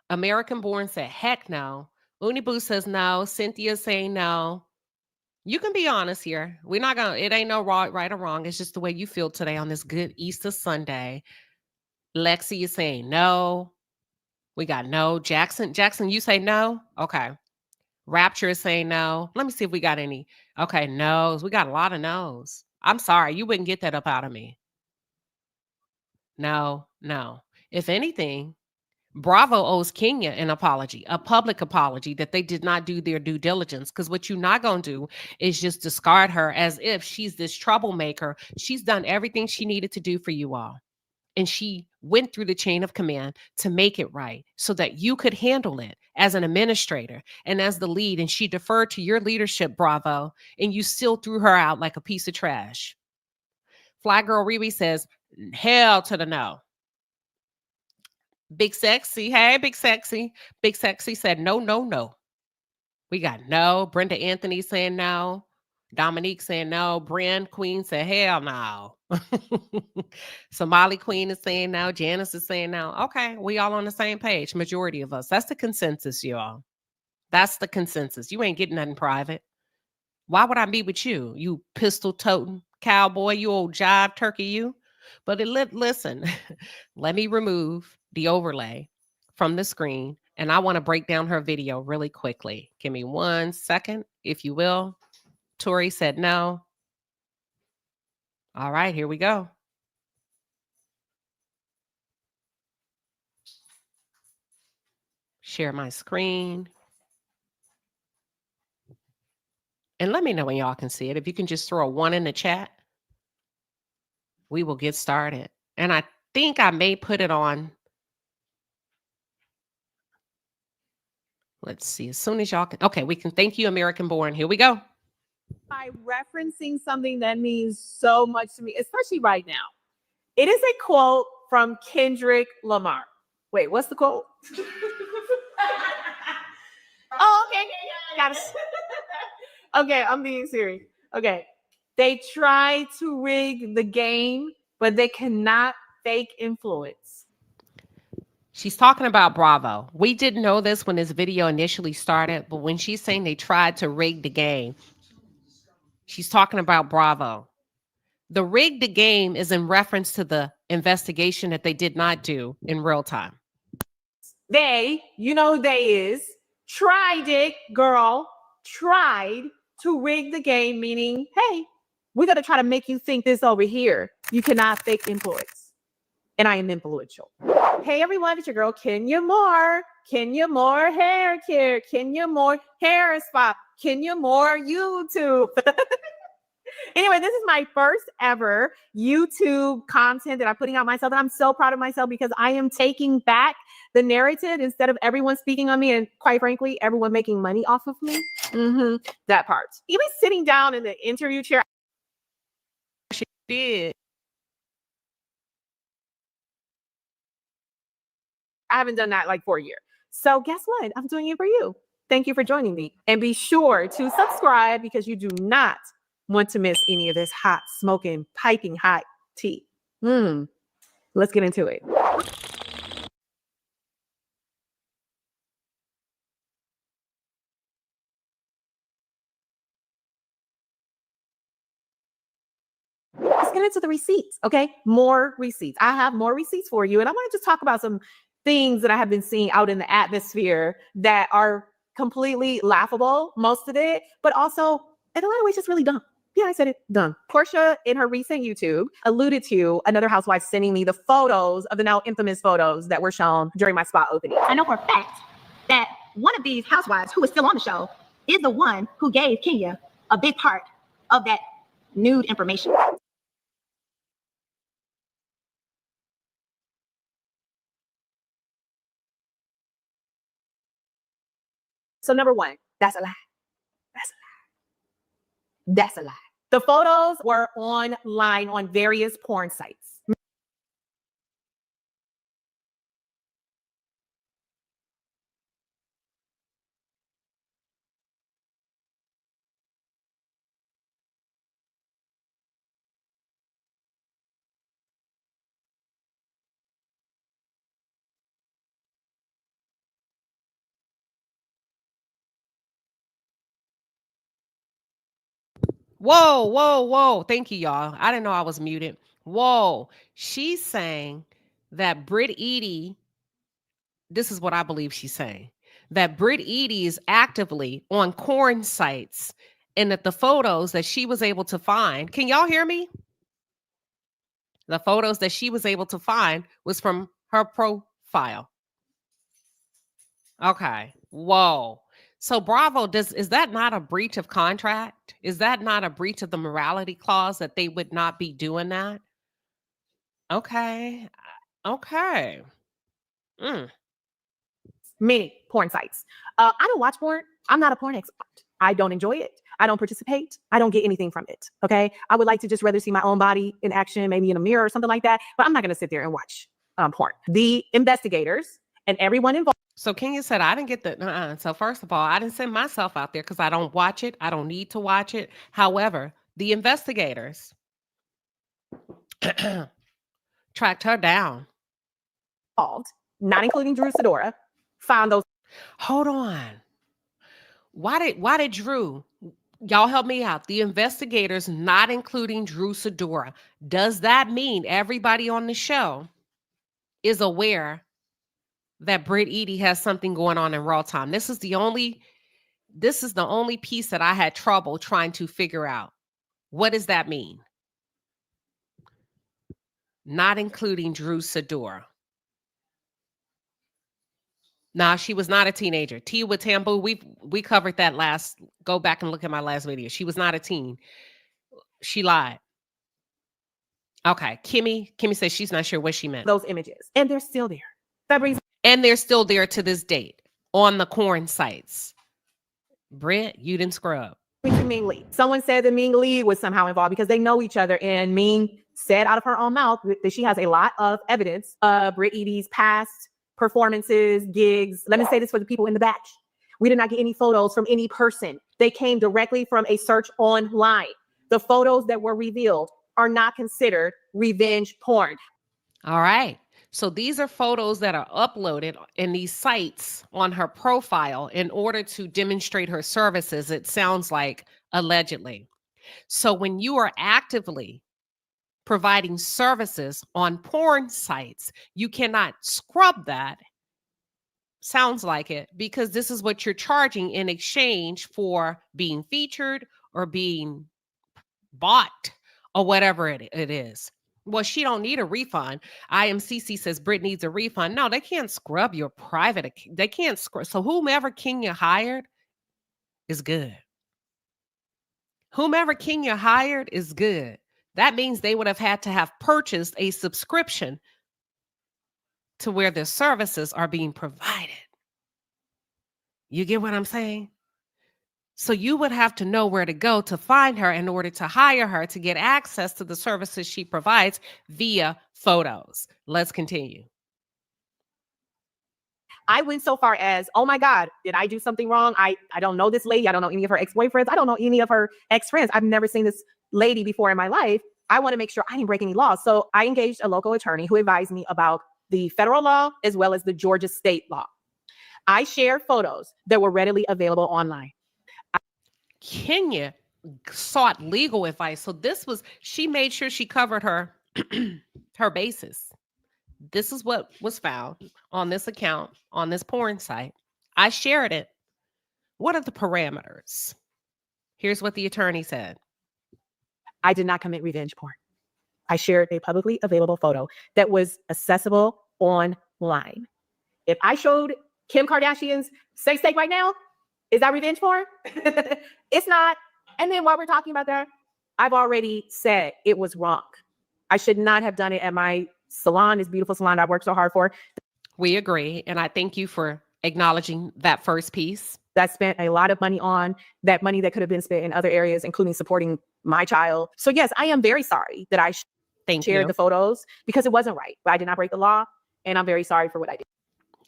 American Born said heck no. Uniboo says no. Cynthia saying no. You can be honest here. We're not gonna, it ain't no right or wrong. It's just the way you feel today on this good Easter Sunday. Lexi is saying no. We got no. Jackson, you say no? Okay. Rapture is saying no. Let me see if we got any. Okay, no's. We got a lot of no's. I'm sorry. You wouldn't get that up out of me. No. If anything, Bravo owes Kenya an apology, a public apology that they did not do their due diligence. Because what you're not going to do is just discard her as if she's this troublemaker. She's done everything she needed to do for you all. And she went through the chain of command to make it right so that you could handle it as an administrator and as the lead. And she deferred to your leadership, Bravo, and you still threw her out like a piece of trash. Fly Girl Riri says, hell to the no. Big Sexy, hey, Big Sexy. Big Sexy said, no. We got no. Brenda Anthony saying no. Dominique saying no. Brian Queen said, hell no. Somali Queen is saying no. Janice is saying no. Okay, we all on the same page. Majority of us. That's the consensus, y'all. That's the consensus. You ain't getting nothing private. Why would I be with you? You pistol-toting cowboy, you old jive turkey, you. But listen, let me remove the overlay from the screen, and I want to break down her video really quickly. Give me 1 second, if you will. Tori said no. All right, here we go. Share my screen. And let me know when y'all can see it. If you can just throw a 1 in the chat, we will get started. And I think I may put it on. Let's see. As soon as y'all can. Okay, we can. Thank you, American Born. Here we go. By referencing something that means so much to me, especially right now. It is a quote from Kendrick Lamar. Wait, what's the quote? Oh, okay. Got it. Okay, I'm being serious. Okay. They try to rig the game, but they cannot fake influence. She's talking about Bravo. We didn't know this when this video initially started, but when she's saying they tried to rig the game, she's talking about Bravo. The rig the game is in reference to the investigation that they did not do in real time. They, you know who they is, tried it, girl, tried to rig the game, meaning, hey, we're going to try to make you think this over here. You cannot fake influence. And I am influential. Hey, everyone, it's your girl, Kenya Moore. Kenya Moore hair care. Kenya Moore hair spa. Kenya Moore YouTube. Anyway, this is my first ever YouTube content that I'm putting out myself. And I'm so proud of myself because I am taking back the narrative instead of everyone speaking on me. And quite frankly, everyone making money off of me. That part. Even sitting down in the interview chair. She did. I haven't done that like for a year. So guess what? I'm doing it for you. Thank you for joining me. And be sure to subscribe because you do not want to miss any of this hot, smoking, piping hot tea. Let's get into it. Let's get into the receipts, okay? More receipts. I have more receipts for you. And I want to just talk about some things that I have been seeing out in the atmosphere that are completely laughable, most of it, but also in a lot of ways just really dumb. Yeah, I said it, dumb. Portia, in her recent YouTube, alluded to another housewife sending me the photos of the now infamous photos that were shown during my spa opening. I know for a fact that one of these housewives who is still on the show is the one who gave Kenya a big part of that nude information. So number one, that's a lie. That's a lie. That's a lie. The photos were online on various porn sites. Whoa, whoa, whoa. Thank you, y'all. I didn't know I was muted. Whoa. She's saying that Britt Eady, this is what I believe she's saying, that Britt Eady is actively on corn sites and that the photos that she was able to find, can y'all hear me? The photos that she was able to find was from her profile. Okay. Whoa. So Bravo, is that not a breach of contract? Is that not a breach of the morality clause that they would not be doing that? Okay. Okay. Many porn sites. I don't watch porn. I'm not a porn expert. I don't enjoy it. I don't participate. I don't get anything from it. Okay. I would like to just rather see my own body in action, maybe in a mirror or something like that. But I'm not going to sit there and watch porn. The investigators and everyone involved. So Kenya said, I didn't get the, So first of all, I didn't send myself out there because I don't watch it. I don't need to watch it. However, the investigators tracked her down. Not including Drew Sidora, found those. Hold on. Why did Drew, y'all help me out. The investigators, not including Drew Sidora. Does that mean everybody on the show is aware that Britt Eady has something going on in real time? This is the only piece that I had trouble trying to figure out. What does that mean? Not including Drew Sidora. Nah, she was not a teenager. Tia with Tambu, we covered that last. Go back and look at my last video. She was not a teen. She lied. Okay. Kimmy says she's not sure what she meant. Those images. And they're still there. That brings And they're still there to this date on the corn sites. Britt, you didn't scrub. me to Ming Lee. Someone said that Ming Lee was somehow involved because they know each other. And Ming said out of her own mouth that she has a lot of evidence of Britt Eady's past performances, gigs. Let me say this for the people in the back. We did not get any photos from any person. They came directly from a search online. The photos that were revealed are not considered revenge porn. All right. So these are photos that are uploaded in these sites on her profile in order to demonstrate her services. It sounds like allegedly. So when you are actively providing services on porn sites, you cannot scrub that. Sounds like it, because this is what you're charging in exchange for being featured or being bought or whatever it is. Well, she don't need a refund. IMCC says Britt needs a refund. No, they can't scrub your private. They can't scrub. So whomever Kenya hired is good. Whomever Kenya hired is good. That means they would have had to have purchased a subscription to where their services are being provided. You get what I'm saying? So you would have to know where to go to find her in order to hire her to get access to the services she provides via photos. Let's continue. I went so far as, oh my God, did I do something wrong? I don't know this lady. I don't know any of her ex-boyfriends. I don't know any of her ex-friends. I've never seen this lady before in my life. I want to make sure I didn't break any laws. So I engaged a local attorney who advised me about the federal law as well as the Georgia state law. I shared photos that were readily available online. Kenya sought legal advice. So she made sure she covered her bases. This is what was found on this account, on this porn site. I shared it. What are the parameters? Here's what the attorney said. I did not commit revenge porn. I shared a publicly available photo that was accessible online. If I showed Kim Kardashian's sex tape right now, is that revenge porn? It's not. And then while we're talking about that, I've already said it was wrong. I should not have done it at my salon, this beautiful salon I've worked so hard for. We agree. And I thank you for acknowledging that first piece. That spent a lot of money on that money that could have been spent in other areas, including supporting my child. So yes, I am very sorry that I shared the photos because it wasn't right. I did not break the law, and I'm very sorry for what I did.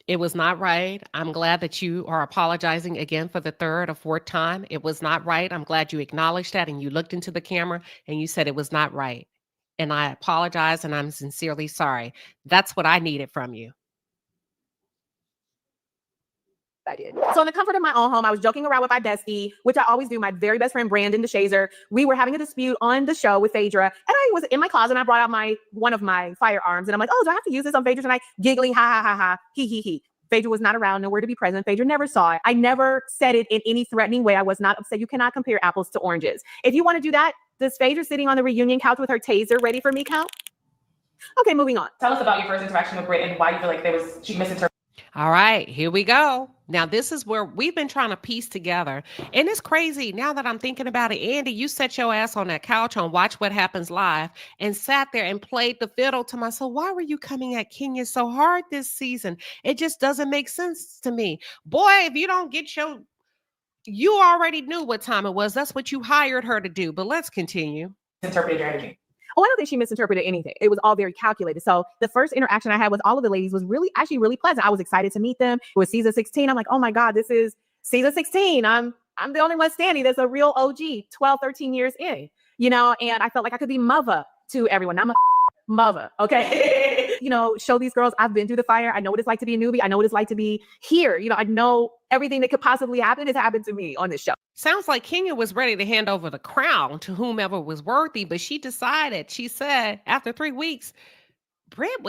It was not right. I'm glad that you are apologizing again for the third or fourth time. It was not right. I'm glad you acknowledged that and you looked into the camera and you said it was not right. And I apologize and I'm sincerely sorry. That's what I needed from you. I did. So in the comfort of my own home, I was joking around with my bestie, which I always do, my very best friend, Brandon DeShazer. We were having a dispute on the show with Phaedra, and I was in my closet and I brought out one of my firearms and I'm like, oh, do I have to use this on Phaedra tonight? Giggling, ha, ha, ha, ha, he, he, he. Phaedra was not around, nowhere to be present. Phaedra never saw it. I never said it in any threatening way. I was not upset. You cannot compare apples to oranges. If you want to do that, does Phaedra sitting on the reunion couch with her taser ready for me count? Okay, moving on. Tell us about your first interaction with Britt and why you feel like she misinterpreted. All right, here we go. Now, this is where we've been trying to piece together. And it's crazy. Now that I'm thinking about it, Andy, you set your ass on that couch on Watch What Happens Live and sat there and played the fiddle to myself. Why were you coming at Kenya so hard this season? It just doesn't make sense to me. Boy, if you don't get you already knew what time it was. That's what you hired her to do. But let's continue. Interpreted your energy. Oh, I don't think she misinterpreted anything. It was all very calculated. So the first interaction I had with all of the ladies was actually really pleasant. I was excited to meet them. It was season 16. I'm like, oh my God, this is season 16. I'm the only one standing. There's a real OG 12, 13 years in, and I felt like I could be mother to everyone. I'm a mother. Okay. Show these girls I've been through the fire. I know what it's like to be a newbie. I know what it's like to be here. I know everything that could possibly happen has happened to me on this show. Sounds like Kenya was ready to hand over the crown to whomever was worthy, but she said after 3 weeks, Britt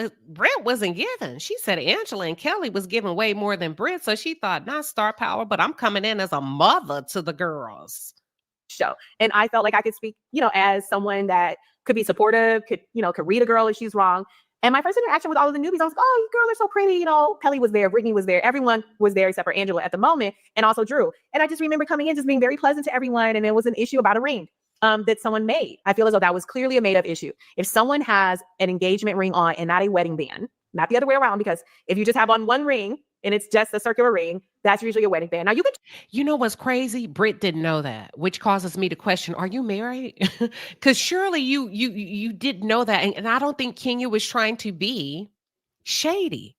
wasn't given. She said Angela and Kelly was giving way more than Britt. So she thought, not star power, but I'm coming in as a mother to the girls. Show. And I felt like I could speak, as someone that could be supportive, could read a girl if she's wrong. And my first interaction with all of the newbies, I was like, oh, you girls are so pretty. Kelly was there, Brittany was there, everyone was there except for Angela at the moment, and also Drew. And I just remember coming in, just being very pleasant to everyone. And there was an issue about a ring. that someone made. I feel as though that was clearly a made up issue. If someone has an engagement ring on and not a wedding band, not the other way around, because if you just have on one ring and it's just a circular ring, that's usually a wedding band. Now you could. You know what's crazy? Britt didn't know that, which causes me to question, are you married? Because surely you didn't know that. And I don't think Kenya was trying to be shady.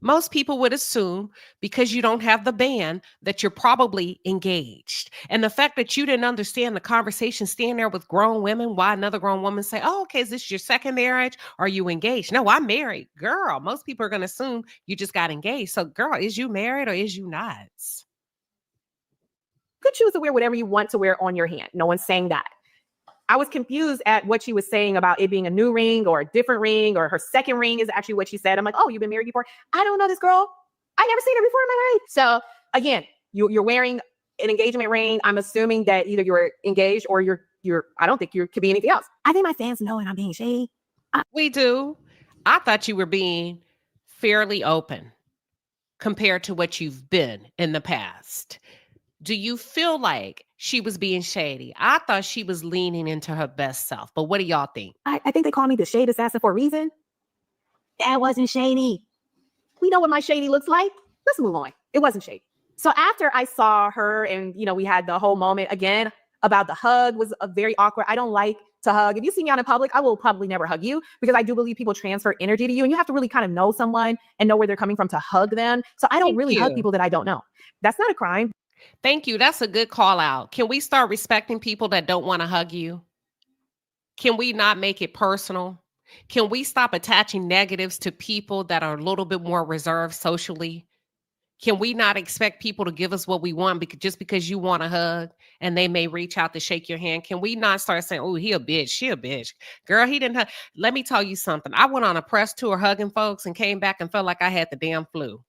Most people would assume because you don't have the band that you're probably engaged. And the fact that you didn't understand the conversation, standing there with grown women, why another grown woman say, oh, okay, is this your second marriage? Are you engaged? No, I'm married. Girl, most people are going to assume you just got engaged. So girl, is you married or is you not? Could choose to wear whatever you want to wear on your hand. No one's saying that. I was confused at what she was saying about it being a new ring or a different ring, or her second ring is actually what she said. I'm like, oh, you've been married before? I don't know this girl. I never seen her before in my life. So again, you're wearing an engagement ring. I'm assuming that either you're engaged or you're I don't think you could be anything else. I think my fans know and I'm being shady. We do. I thought you were being fairly open compared to what you've been in the past. Do you feel like she was being shady? I thought she was leaning into her best self, but what do y'all think? I think they call me the shade assassin for a reason. That wasn't shady. We know what my shady looks like. Let's move on. It wasn't shady. So after I saw her and, we had the whole moment again about the hug was very awkward. I don't like to hug. If you see me out in public, I will probably never hug you because I do believe people transfer energy to you and you have to really kind of know someone and know where they're coming from to hug them. So I don't really hug people that I don't know. That's not a crime. Thank you. That's a good call out. Can we start respecting people that don't want to hug you? Can we not make it personal? Can we stop attaching negatives to people that are a little bit more reserved socially? Can we not expect people to give us what we want just because you want a hug and they may reach out to shake your hand? Can we not start saying, oh, he a bitch, she a bitch. Girl, he didn't hug. Let me tell you something. I went on a press tour hugging folks and came back and felt like I had the damn flu.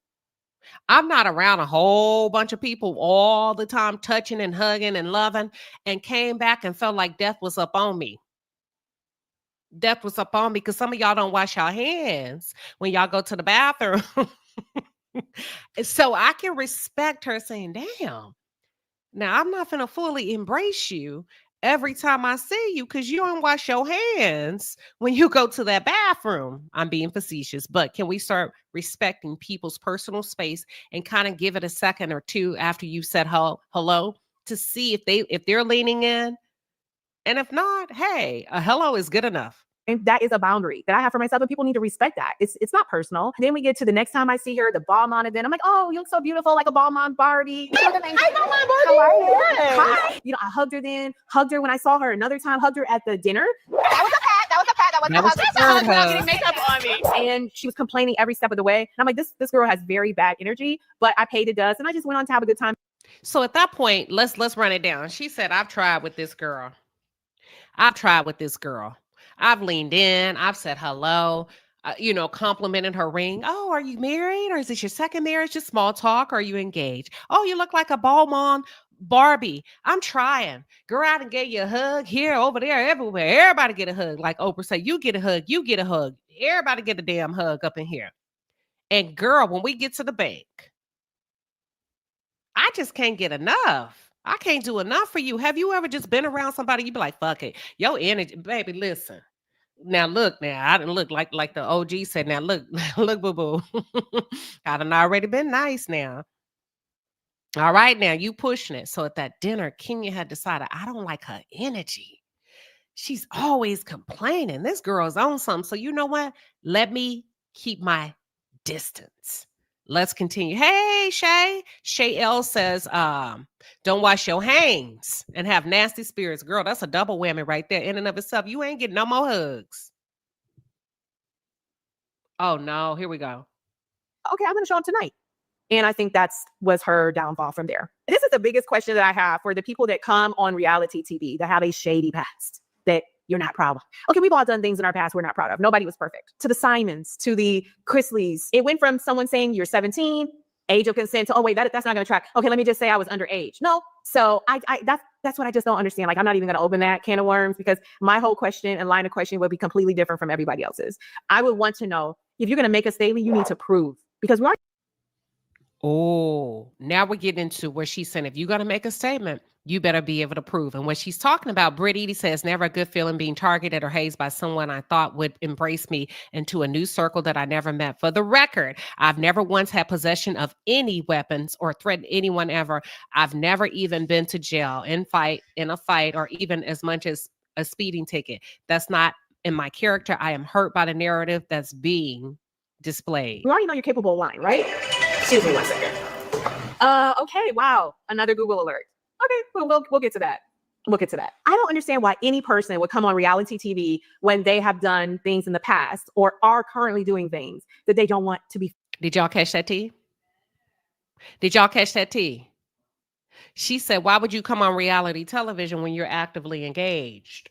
I'm not around a whole bunch of people all the time touching and hugging and loving, and came back and felt like death was up on me. Death was up on me because some of y'all don't wash your hands when y'all go to the bathroom. So I can respect her saying, damn, now I'm not going to fully embrace you every time I see you because you don't wash your hands when you go to that bathroom. I'm being facetious, but can we start respecting people's personal space and kind of give it a second or two after you said hello to see if they're leaning in? And if not, hey, a hello is good enough. And that is a boundary that I have for myself, and people need to respect that. It's not personal. And then we get to the next time I see her, the ball mom event. I'm like, oh, you look so beautiful, like a ball mom Barbie. Hi, ball mom Barbie. How are you? Hi. I hugged her then, hugged her when I saw her another time, hugged her at the dinner. That was a pat. That wasn't a hug. Getting makeup on me. And she was complaining every step of the way. And I'm like, this girl has very bad energy, but I paid the dust and I just went on to have a good time. So at that point, let's run it down. She said, I've tried with this girl. I've leaned in. I've said hello, complimented her ring. Oh, are you married? Or is this your second marriage? Just small talk. Or are you engaged? Oh, you look like a ball mom Barbie. I'm trying. Girl out and gave you a hug here, over there, everywhere. Everybody get a hug. Like Oprah said, you get a hug. You get a hug. Everybody get a damn hug up in here. And girl, when we get to the bank, I just can't get enough. I can't do enough for you. Have you ever just been around somebody? You be like, fuck it. Your energy, baby, listen. Now, look, I didn't look like the OG said. Now, look, boo-boo. I done already been nice now. All right, now you pushing it. So at that dinner, Kenya had decided, I don't like her energy. She's always complaining. This girl's on something. So you know what? Let me keep my distance. Let's continue. Hey, Shay. Shay L says, don't wash your hands and have nasty spirits. Girl, that's a double whammy right there in and of itself. You ain't getting no more hugs. Oh, no. Here we go. Okay, I'm going to show up tonight. And I think was her downfall from there. This is the biggest question that I have for the people that come on reality TV that have a shady past that you're not proud of. Okay, we've all done things in our past we're not proud of. Nobody was perfect. To the Simons, to the Chrisleys, it went from someone saying you're 17, age of consent, to, oh wait, that's not going to track. Okay, let me just say I was underage. No, so that's what I just don't understand. Like, I'm not even going to open that can of worms because my whole question and line of questioning would be completely different from everybody else's. I would want to know, if you're going to make a statement, you need to prove, because we are. Oh, now we're getting into where she's saying, if you're going to make a statement, you better be able to prove. And what she's talking about, Britt Eady says, never a good feeling being targeted or hazed by someone I thought would embrace me into a new circle that I never met. For the record, I've never once had possession of any weapons or threatened anyone ever. I've never even been to jail in a fight, or even as much as a speeding ticket. That's not in my character. I am hurt by the narrative that's being displayed. We already know you're capable of lying, right? Excuse me 1 second. Okay, wow. Another Google alert. Okay, we'll get to that. We'll get to that. I don't understand why any person would come on reality TV when they have done things in the past or are currently doing things that they don't want to be. Did y'all catch that tea? Did y'all catch that tea? She said, why would you come on reality television when you're actively engaged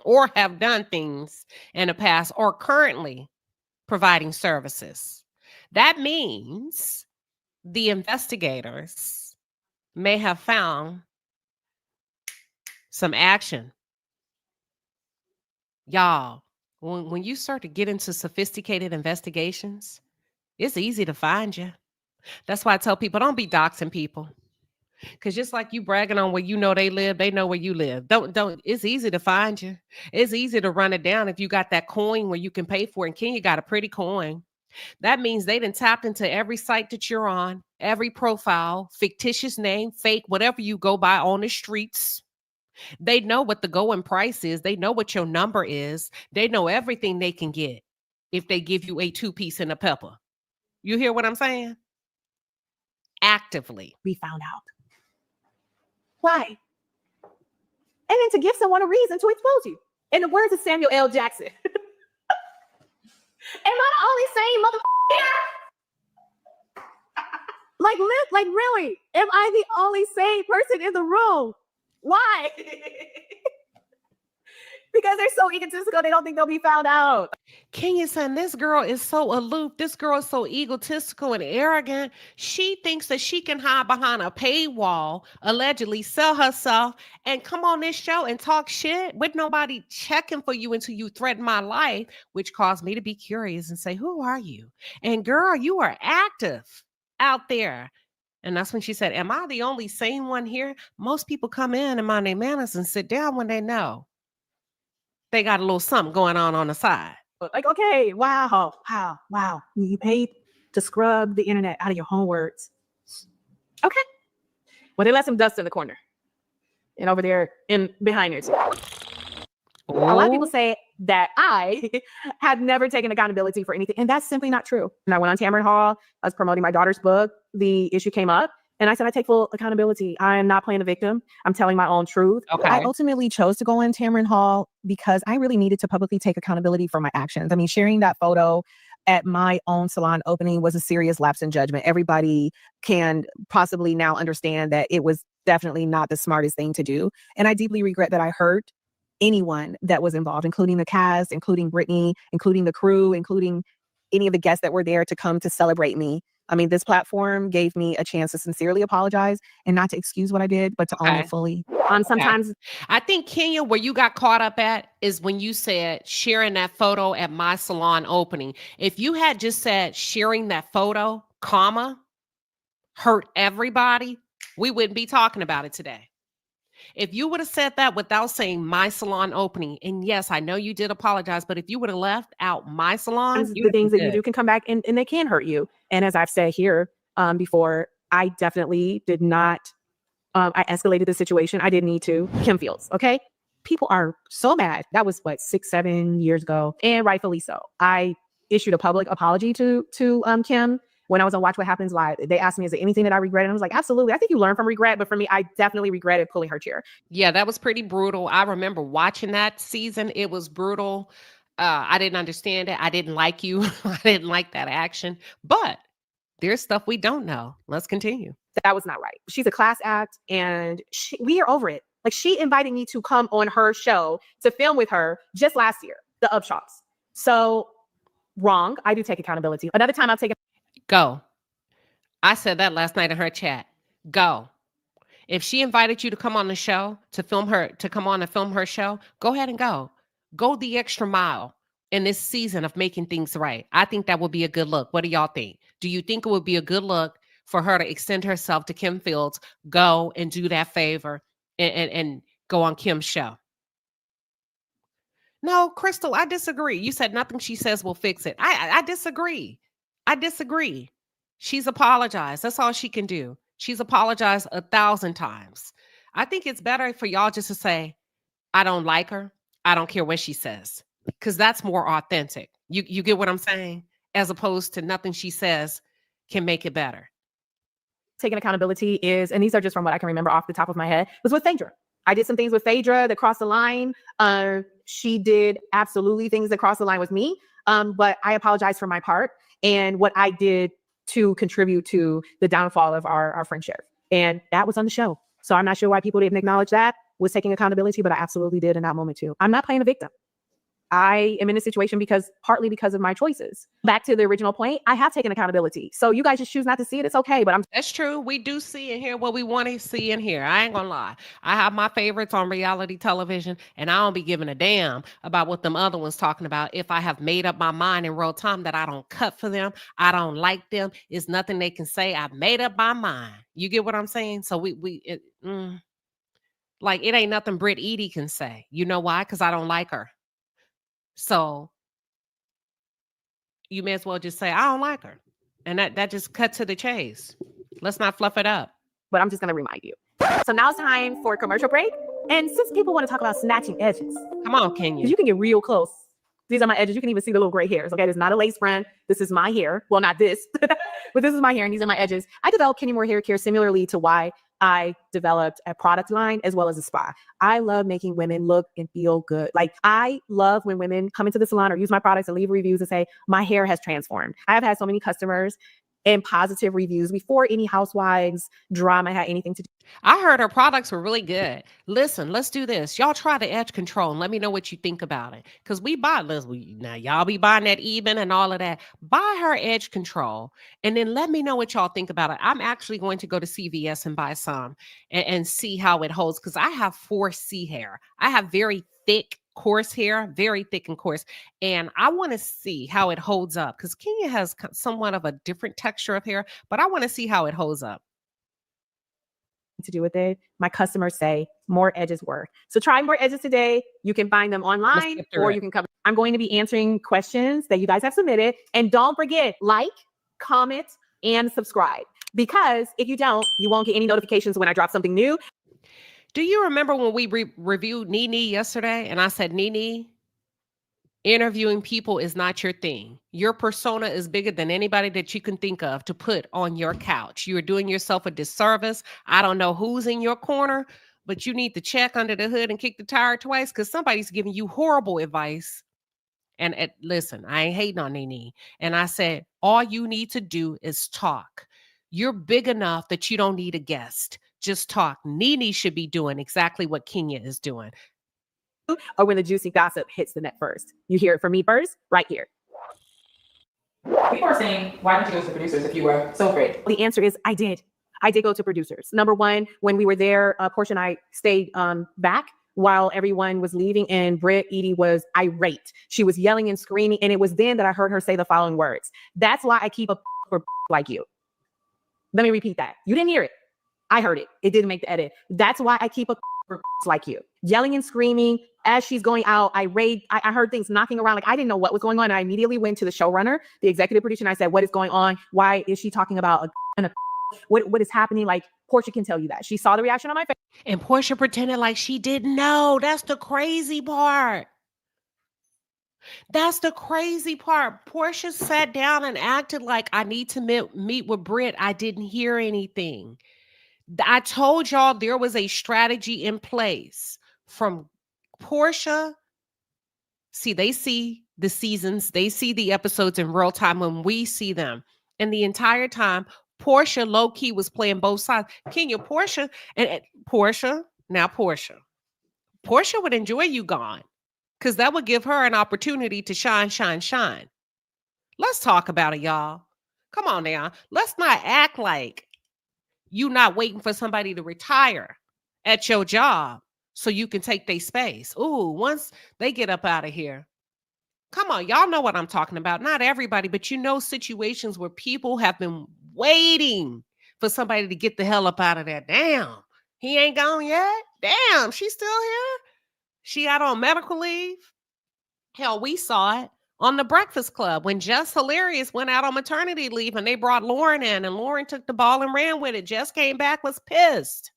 or have done things in the past or currently providing services? That means the investigators may have found some action. Y'all, when you start to get into sophisticated investigations, it's easy to find you. That's why I tell people, don't be doxing people. Because just like you bragging on where you know they live, they know where you live. Don't. It's easy to find you. It's easy to run it down if you got that coin where you can pay for it. And Kenya got a pretty coin. That means they done tapped into every site that you're on, every profile, fictitious name, fake, whatever you go by on the streets. They know what the going price is. They know what your number is. They know everything they can get if they give you a 2-piece and a pepper. You hear what I'm saying? Actively. We found out. Why? And then to give someone a reason to expose you. In the words of Samuel L. Jackson. Am I the only sane motherfucker here? Like really? Am I the only sane person in the room? Why? Because they're so egotistical, they don't think they'll be found out. Kenya saying this girl is so aloof. This girl is so egotistical and arrogant. She thinks that she can hide behind a paywall, allegedly sell herself, and come on this show and talk shit with nobody checking for you until you threaten my life, which caused me to be curious and say, who are you? And girl, you are active out there. And that's when she said, am I the only sane one here? Most people come in and mind their manners and sit down when they know they got a little something going on the side. Like, okay, wow. You paid to scrub the internet out of your home words. Okay. Well, they left some dust in the corner and over there in behind it. A lot of people say that I have never taken accountability for anything, and that's simply not true. And I went on Tamron Hall. I was promoting my daughter's book. The issue came up, and I said, I take full accountability. I am not playing the victim. I'm telling my own truth. Okay. I ultimately chose to go on Tamron Hall because I really needed to publicly take accountability for my actions. I mean, sharing that photo at my own salon opening was a serious lapse in judgment. Everybody can possibly now understand that it was definitely not the smartest thing to do. And I deeply regret that I hurt anyone that was involved, including the cast, including Brittany, including the crew, including any of the guests that were there to come to celebrate me. I mean, this platform gave me a chance to sincerely apologize and not to excuse what I did, but to own it fully. Sometimes I think, Kenya, where you got caught up at is when you said sharing that photo at my salon opening. If you had just said sharing that photo, comma, hurt everybody, we wouldn't be talking about it today. If you would have said that without saying my salon opening, and yes, I know you did apologize, but if you would have left out my salon, the things that you do can come back and they can hurt you. And as I've said here before, I definitely did not, I escalated the situation. I didn't need to. Kim Fields, okay? People are so mad. That was 6-7 years ago, and rightfully so. I issued a public apology to Kim. When I was on Watch What Happens Live, they asked me, is there anything that I regret? And I was like, absolutely. I think you learn from regret. But for me, I definitely regretted pulling her chair. Yeah, that was pretty brutal. I remember watching that season. It was brutal. I didn't understand it. I didn't like you. I didn't like that action. But there's stuff we don't know. Let's continue. That was not right. She's a class act, and we are over it. Like, she invited me to come on her show to film with her just last year, the Upshots. So wrong. I do take accountability. Another time I'll take it. Go. I said that last night in her chat. Go. If she invited you to come on the show, to film her, to come on and film her show, go ahead and go. Go the extra mile in this season of making things right. I think that would be a good look. What do y'all think? Do you think it would be a good look for her to extend herself to Kim Fields, go and do that favor and go on Kim's show? No, Crystal, I disagree. You said nothing she says will fix it. I disagree. I disagree. She's apologized. That's all she can do. She's apologized 1,000 times. I think it's better for y'all just to say, I don't like her. I don't care what she says. Because that's more authentic. You get what I'm saying? As opposed to nothing she says can make it better. Taking accountability is, and these are just from what I can remember off the top of my head, was with Phaedra. I did some things with Phaedra that crossed the line. She did absolutely things that crossed the line with me. But I apologize for my part and what I did to contribute to the downfall of our friendship. And that was on the show. So I'm not sure why people didn't acknowledge that was taking accountability, but I absolutely did in that moment too. I'm not playing a victim. I am in a situation partly because of my choices. Back to the original point, I have taken accountability. So you guys just choose not to see it. It's okay, but That's true. We do see and hear what we want to see and hear. I ain't gonna lie. I have my favorites on reality television, and I don't be giving a damn about what them other ones talking about. If I have made up my mind in real time that I don't cut for them, I don't like them, it's nothing they can say. I've made up my mind. You get what I'm saying? So like it ain't nothing Britt Eady can say. You know why? Because I don't like her. So you may as well just say, I don't like her. And that just cut to the chase. Let's not fluff it up. but I'm just going to remind you. So now it's time for a commercial break. And since people want to talk about snatching edges, Come on, Kenya. you can get real close. These are my edges. You can even see the little gray hairs. Okay, this is not a lace front. This is my hair. Well, not this, but this is my hair, and these are my edges. I developed Kenny Moore Hair Care similarly to why I developed a product line as well as a spa. I love making women look and feel good. Like, I love when women come into the salon or use my products and leave reviews and say, my hair has transformed. I have had so many customers and positive reviews before any housewives drama had anything to do. I heard her products were really good. Listen, let's do this. Y'all try the edge control and let me know what you think about it. Because we buy, now y'all be buying that Eben and all of that. Buy her edge control and then let me know what y'all think about it. I'm actually going to go to CVS and buy some and see how it holds, because I have 4C hair. I have very thick, coarse hair, very thick and coarse. And I want to see how it holds up, because Kenya has somewhat of a different texture of hair, but I want to see how it holds up. To do with it. My customers say more edges work. So try more edges today. You can find them online or you can come. I'm going to be answering questions that you guys have submitted. And don't forget, like, comment, and subscribe. Because if you don't, you won't get any notifications when I drop something new. Do you remember when we reviewed Nene yesterday? And I said, Nene, interviewing people is not your thing. Your persona is bigger than anybody that you can think of to put on your couch. You're doing yourself a disservice. I don't know who's in your corner, but you need to check under the hood and kick the tire twice, because somebody's giving you horrible advice. And listen, I ain't hating on Nene. And I said, all you need to do is talk. You're big enough that you don't need a guest. Just talk. Nene should be doing exactly what Kenya is doing. Or when the juicy gossip hits the net first. You hear it from me first, right here. People are saying, why didn't you go to producers if you were so great? The answer is I did. I did go to producers. Number one, when we were there, Portia and I stayed back while everyone was leaving, and Britt Eady was irate. She was yelling and screaming, and it was then that I heard her say the following words. That's why I keep a for like you. Let me repeat that. You didn't hear it. I heard it. It didn't make the edit. That's why I keep a for like you. Yelling and screaming as she's going out. I heard things knocking around. Like, I didn't know what was going on. I immediately went to the showrunner, the executive producer, and I said, what is going on? Why is she talking about what is happening? Like, Portia can tell you that. She saw the reaction on my face. And Portia pretended like she didn't know. That's the crazy part. That's the crazy part. Portia sat down and acted like, I need to meet with Britt. I didn't hear anything. I told y'all there was a strategy in place from Portia. See, they see the seasons, they see the episodes in real time when we see them. And the entire time, Portia low-key was playing both sides. Kenya, Portia would enjoy you gone, because that would give her an opportunity to shine. Let's talk about it, y'all. Come on now. Let's not act like you not waiting for somebody to retire at your job so you can take their space. Ooh, once they get up out of here, Come on, y'all know what I'm talking about. Not everybody, but you know situations where people have been waiting for somebody to get the hell up out of there. Damn, he ain't gone yet? Damn, she's still here? She out on medical leave? Hell, we saw it on the Breakfast Club when Jess Hilarious went out on maternity leave and they brought Lauren in and Lauren took the ball and ran with it. Jess came back, was pissed,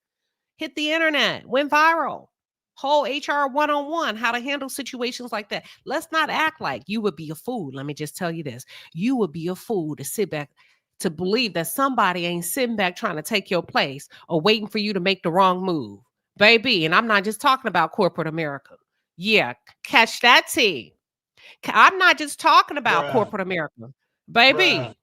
hit the internet, went viral. Whole HR 101, how to handle situations like that. Let's not act like you would be a fool. Let me just tell you this. You would be a fool to sit back, to believe that somebody ain't sitting back trying to take your place or waiting for you to make the wrong move. Baby, and I'm not just talking about corporate America. Yeah, catch that tea. I'm not just talking about corporate America. Baby,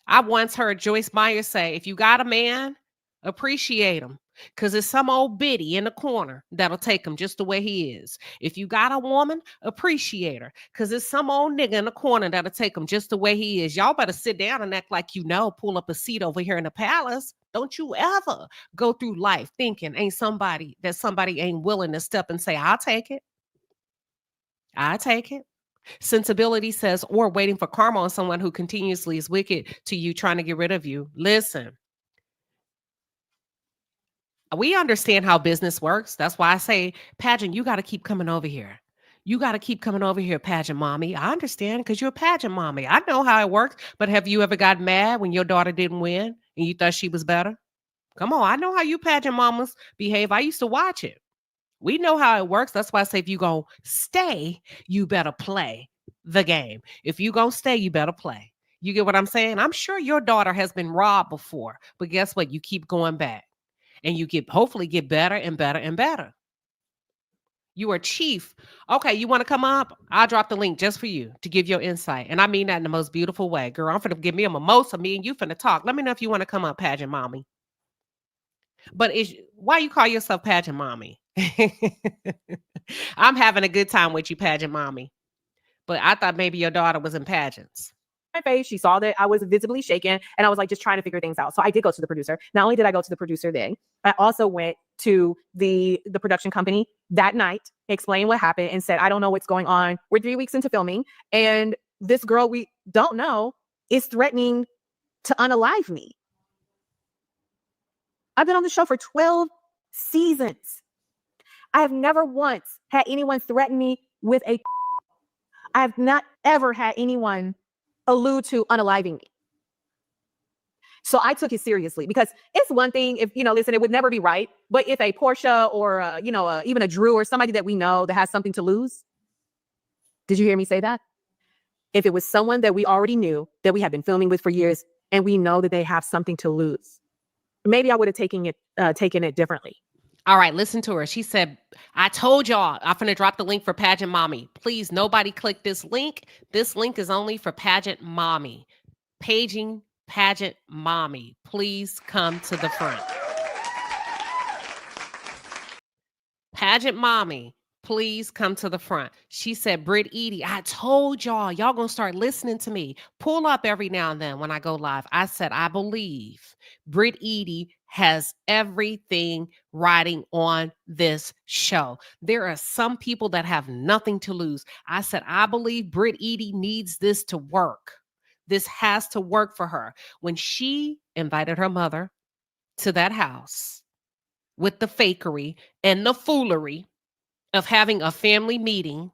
I once heard Joyce Meyer say, if you got a man, appreciate him. Because it's some old biddy in the corner that'll take him just the way he is. If you got a woman, appreciate her. Because it's some old nigga in the corner that'll take him just the way he is. Y'all better sit down and act like you know, pull up a seat over here in the palace. Don't you ever go through life thinking somebody ain't willing to step and say, I'll take it. I'll take it. Sensibility says, or waiting for karma on someone who continuously is wicked to you, trying to get rid of you. Listen, we understand how business works. That's why I say, pageant, you got to keep coming over here. You got to keep coming over here, pageant mommy. I understand because you're a pageant mommy. I know how it works. But have you ever got mad when your daughter didn't win and you thought she was better? Come on. I know how you pageant mamas behave. I used to watch it. We know how it works. That's why I say if you going to stay, you better play the game. If you going to stay, you better play. You get what I'm saying? I'm sure your daughter has been robbed before. But guess what? You keep going back. And you hopefully get better and better and better. You are chief. Okay, you want to come up? I'll drop the link just for you to give your insight. And I mean that in the most beautiful way. Girl, I'm finna give me a mimosa. Me and you finna talk. Let me know if you want to come up, pageant mommy. But why you call yourself pageant mommy? I'm having a good time with you, pageant mommy. But I thought maybe your daughter was in pageants. My face, she saw that I was visibly shaken, and I was like just trying to figure things out. So I did go to the producer. Not only did I go to the producer then, I also went to the production company that night, explained what happened, and said, I don't know what's going on. We're 3 weeks into filming, and this girl we don't know is threatening to unalive me. I've been on the show for 12 seasons. I have never once had anyone threaten me with a I have not ever had anyone allude to unaliving me. So I took it seriously because it's one thing if, listen, it would never be right. But if a Portia or, even a Drew or somebody that we know that has something to lose. Did you hear me say that? If it was someone that we already knew that we had been filming with for years and we know that they have something to lose, maybe I would have taken it differently. All right, listen to her. She said, I told y'all I'm going to drop the link for pageant mommy. Please, nobody click this link. This link is only for pageant mommy. Paging pageant mommy. Please come to the front. Pageant mommy, please come to the front. She said, Britt Eady, I told y'all going to start listening to me. Pull up every now and then when I go live. I said, I believe Britt Eady has everything riding on this show. There are some people that have nothing to lose. I said, I believe Britt Eady needs this to work. This has to work for her. When she invited her mother to that house with the fakery and the foolery of having a family meeting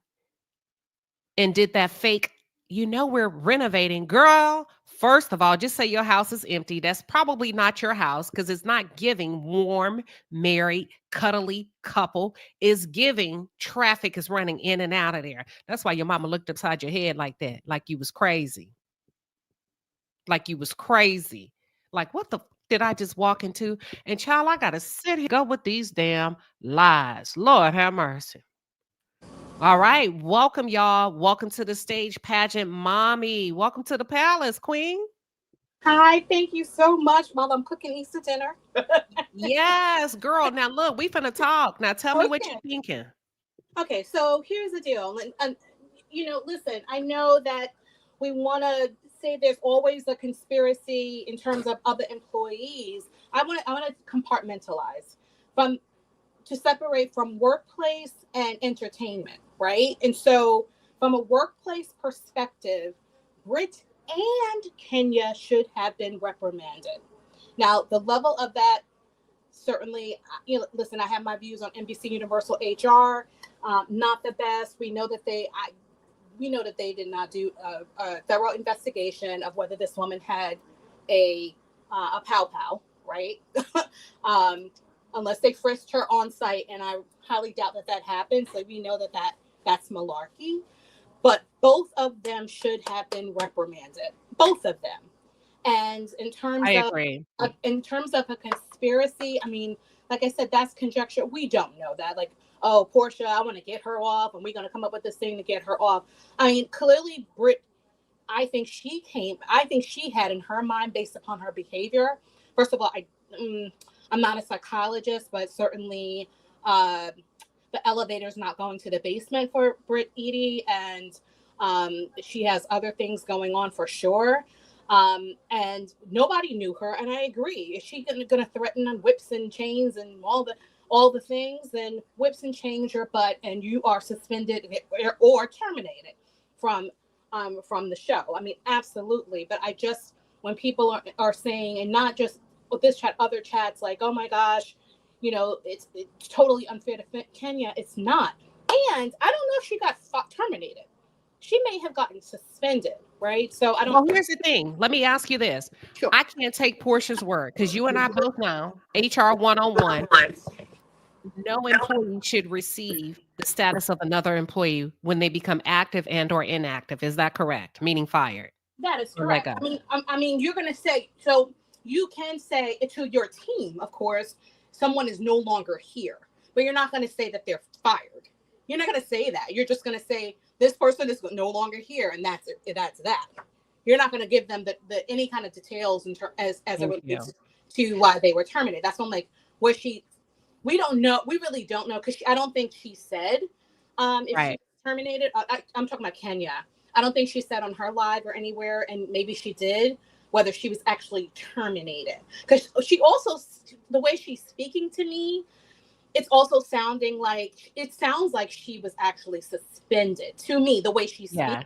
and did that fake, we're renovating. Girl, first of all, just say your house is empty. That's probably not your house because it's not giving warm, married, cuddly couple. It's giving traffic is running in and out of there. That's why your mama looked upside your head like that, like you was crazy. Like you was crazy. Like, what the did I just walk into? And child, I got to sit here, go with these damn lies. Lord have mercy. All right. Welcome, y'all. Welcome to the stage, pageant mommy. Welcome to the palace, queen. Hi, thank you so much, Mom. I'm cooking Easter dinner. Yes, girl. Now, look, we finna talk. Now, tell me what you're thinking. Okay, so here's the deal. And listen, I know that we want to say there's always a conspiracy in terms of other employees. I want to compartmentalize to separate from workplace and entertainment, right? And so from a workplace perspective, Britt and Kenya should have been reprimanded. Now, the level of that, certainly, listen, I have my views on NBC Universal HR, not the best. We know that they did not do a thorough investigation of whether this woman had a pow-pow, right? Unless they frisked her on site, and I highly doubt that happened. So we know that's malarkey. But both of them should have been reprimanded. Both of them. And in terms of a conspiracy, I mean, like I said, that's conjecture. We don't know that. Like, oh, Portia, I want to get her off, and we're going to come up with this thing to get her off. I mean, clearly, Britt, I think she had in her mind, based upon her behavior. First of all, I'm not a psychologist, but certainly the elevator's not going to the basement for Britt Eady, and she has other things going on for sure. And nobody knew her, and I agree. Is she going to threaten on whips and chains and all the things? Then whips and chains your butt, and you are suspended or terminated from the show. I mean, absolutely. But I just, when people are saying, and not just with this chat, other chats, like, oh my gosh, it's totally unfair to Kenya. It's not. And I don't know if she got terminated. She may have gotten suspended, right? So I don't. Well, here's the thing. Let me ask you this. Sure. I can't take Portia's word, because you and I both know HR 101. No employee should receive the status of another employee when they become active and or inactive. Is that correct? Meaning fired. That is correct. I mean, you're going to say, so you can say to your team, of course, someone is no longer here, but you're not going to say that they're fired. You're not going to say that. You're just going to say this person is no longer here, and that's it. That's that. You're not going to give them the any kind of details as it relates to why they were terminated. That's when, like, we don't know. We really don't know, because I don't think she said if she was terminated. I'm talking about Kenya. I don't think she said on her live or anywhere, and maybe she did, whether she was actually terminated. Because she also, the way she's speaking to me, it sounds like she was actually suspended to me, the way she's speaking.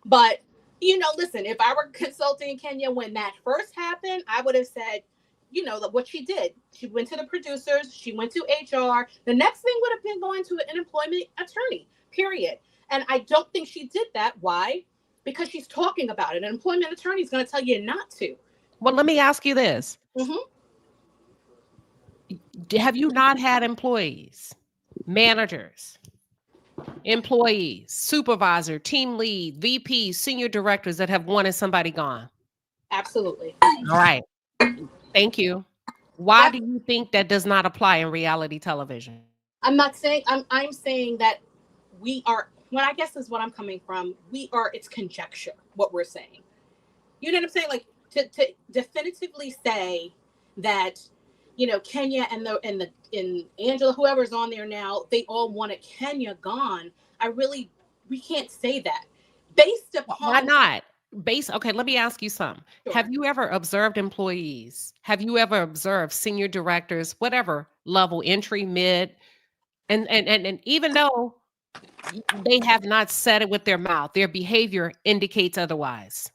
But, listen, if I were consulting Kenya when that first happened, I would have said, what she did. She went to the producers. She went to HR. The next thing would have been going to an employment attorney, period. And I don't think she did that. Why? Because she's talking about it. An employment attorney is going to tell you not to. Well, let me ask you this. Mm-hmm. Have you not had employees, managers, employees, supervisor, team lead, VPs, senior directors that have wanted somebody gone? Absolutely. All right. Thank you. Why do you think that does not apply in reality television? I'm not saying, I'm saying that we are, when I guess is what I'm coming from, it's conjecture, what we're saying. You know what I'm saying? Like, to definitively say that, Kenya and Angela, whoever's on there now, they all wanted Kenya gone. We can't say that. Based upon. Why not? Okay, let me ask you something. Sure. Have you ever observed employees? Have you ever observed senior directors, whatever level, entry, mid, and even though they have not said it with their mouth, their behavior indicates otherwise?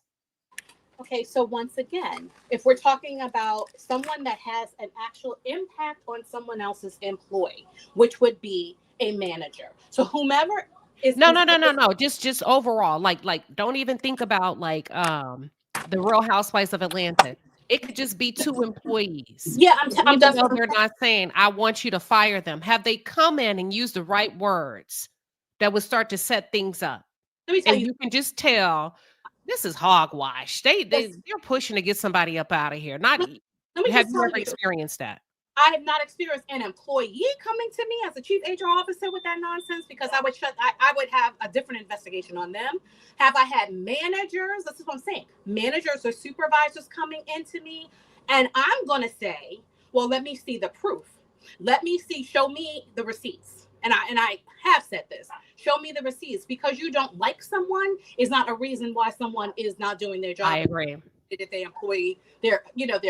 Okay, so once again, if we're talking about someone that has an actual impact on someone else's employee, which would be a manager. So whomever is no. Just overall, like don't even think about the Real Housewives of Atlanta. It could just be two employees. Yeah, I'm definitely. They're not saying I want you to fire them. Have they come in and used the right words that would start to set things up? Let me tell you, you can just tell. This is hogwash. They're pushing to get somebody up out of here. Have you ever experienced that? I have not experienced an employee coming to me as a chief HR officer with that nonsense, because I would have a different investigation on them. Have I had managers? This is what I'm saying. Managers or supervisors coming into me, and I'm going to say, well, let me see the proof. Show me the receipts. And I have said this. Show me the receipts. Because you don't like someone is not a reason why someone is not doing their job. I agree. If they employ their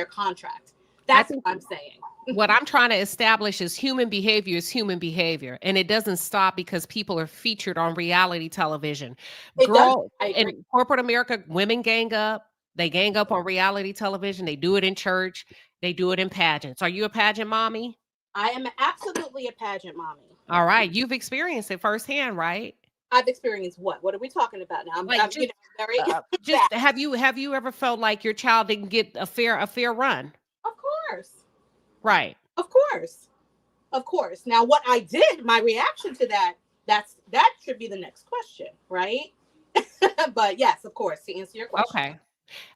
contract. That's what I'm saying. What I'm trying to establish is human behavior is human behavior, and it doesn't stop because people are featured on reality television. It does. Girl, I agree. in corporate America, women gang up. They gang up on reality television. They do it in church. They do it in pageants. Are you a pageant mommy? I am absolutely a pageant mommy. All right. You've experienced it firsthand, right? I've experienced what? What are we talking about now? Like, I'm just, very just have you ever felt like your child didn't get a fair run? Of course. Right. Of course. Of course. Now, what I did, my reaction to that should be the next question, right? But yes, of course, to answer your question. Okay.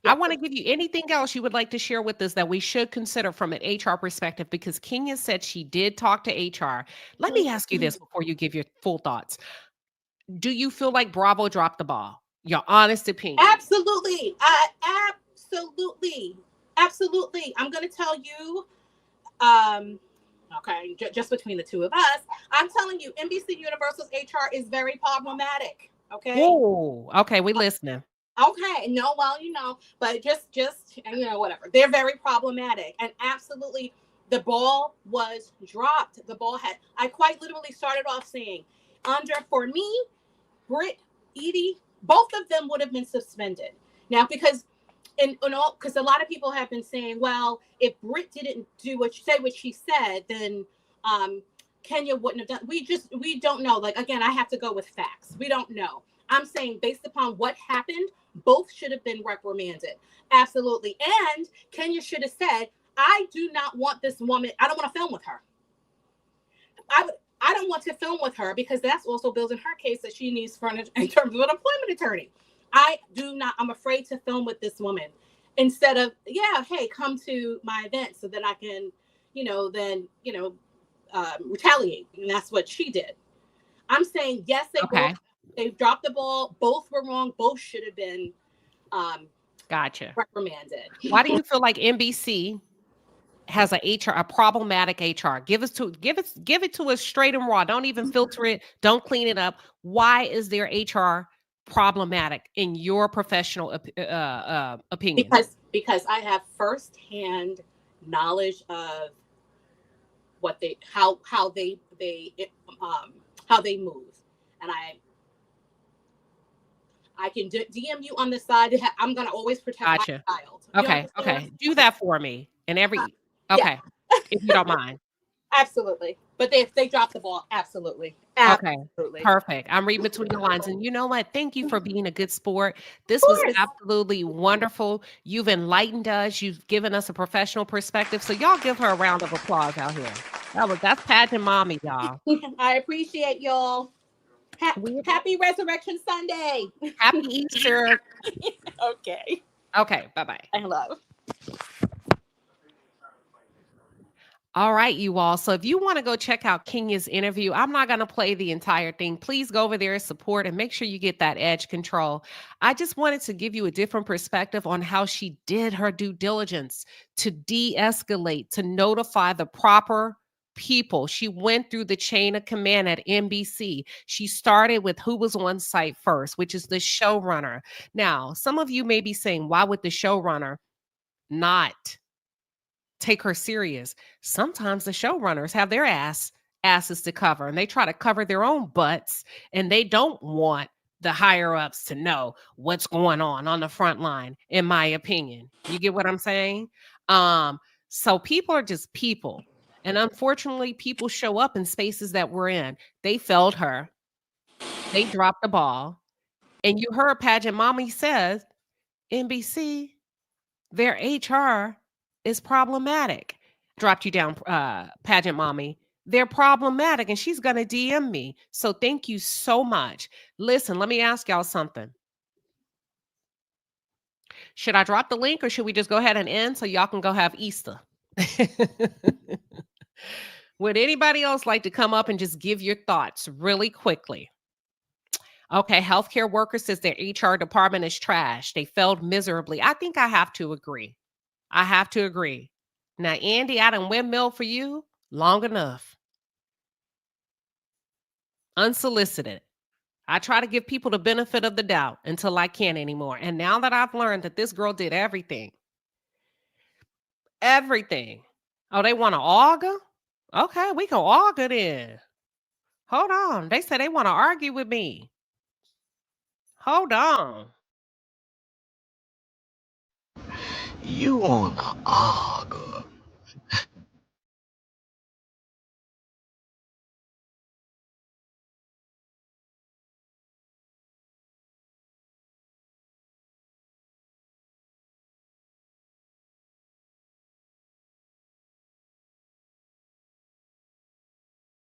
Yeah. I want to give you anything else you would like to share with us that we should consider from an HR perspective, because Kenya said she did talk to HR. Let me ask you this before you give your full thoughts. Do you feel like Bravo dropped the ball? Your honest opinion. Absolutely. Absolutely. I'm going to tell you, okay, just between the two of us, I'm telling you, NBC Universal's HR is very problematic. Okay. Oh, okay. We listening. Okay. No, well, but just, whatever. They're very problematic, and absolutely the ball was dropped. I quite literally started off saying for me, Britt Eady, both of them would have been suspended. Now, because a lot of people have been saying, well, if Britt didn't what she said, then Kenya wouldn't have done. We don't know. Like, again, I have to go with facts. We don't know. I'm saying based upon what happened, both should have been reprimanded. Absolutely. And Kenya should have said, I do not want this woman. I don't want to film with her. I don't want to film with her, because that's also building her case that she needs furniture in terms of an employment attorney. I'm afraid to film with this woman, instead of, hey, come to my event so that I can, retaliate. And that's what she did. I'm saying, yes, they dropped the ball. Both were wrong. Both should have been Gotcha. reprimanded. Why do you feel like NBC has a problematic HR? Give it to us straight and raw. Don't even filter it. Don't clean it up. Why is their HR problematic in your professional opinion? Because I have firsthand knowledge of what how they move, and I can DM you on the side. I'm gonna always protect my child. Okay. Do that for me. And if you don't mind. Absolutely. But if they drop the ball, absolutely. Okay. Perfect. I'm reading between the lines. And you know what? Thank you for being a good sport. This was absolutely wonderful. You've enlightened us. You've given us a professional perspective. So y'all give her a round of applause out here. That's pageant mommy, y'all. I appreciate y'all. Happy Resurrection Sunday. Happy Easter. Okay. Bye-bye. Hello. All right, you all. So if you want to go check out Kenya's interview, I'm not going to play the entire thing. Please go over there, support, and make sure you get that edge control. I just wanted to give you a different perspective on how she did her due diligence to de-escalate, to notify the proper people. She went through the chain of command at NBC. She started with who was on site first, which is the showrunner. Now, some of you may be saying, why would the showrunner not take her serious? Sometimes the showrunners have their asses to cover, and they try to cover their own butts, and they don't want the higher ups to know what's going on the front line, in my opinion. You get what I'm saying? So people are just people. And unfortunately, people show up in spaces that we're in. They failed her. They dropped the ball. And you heard pageant mommy says, NBC, their HR is problematic. Dropped you down, pageant mommy. They're problematic, and she's going to DM me. So thank you so much. Listen, let me ask y'all something. Should I drop the link, or should we just go ahead and end so y'all can go have Easter? Would anybody else like to come up and just give your thoughts really quickly? Okay, healthcare worker says their HR department is trash. They failed miserably. I think I have to agree. Now, Andy, I done windmill for you long enough. Unsolicited. I try to give people the benefit of the doubt until I can't anymore. And now that I've learned that this girl did everything, Oh, they want to argue? Okay, we can argue then. Hold on. They said they want to argue with me. Hold on. You wanna argue?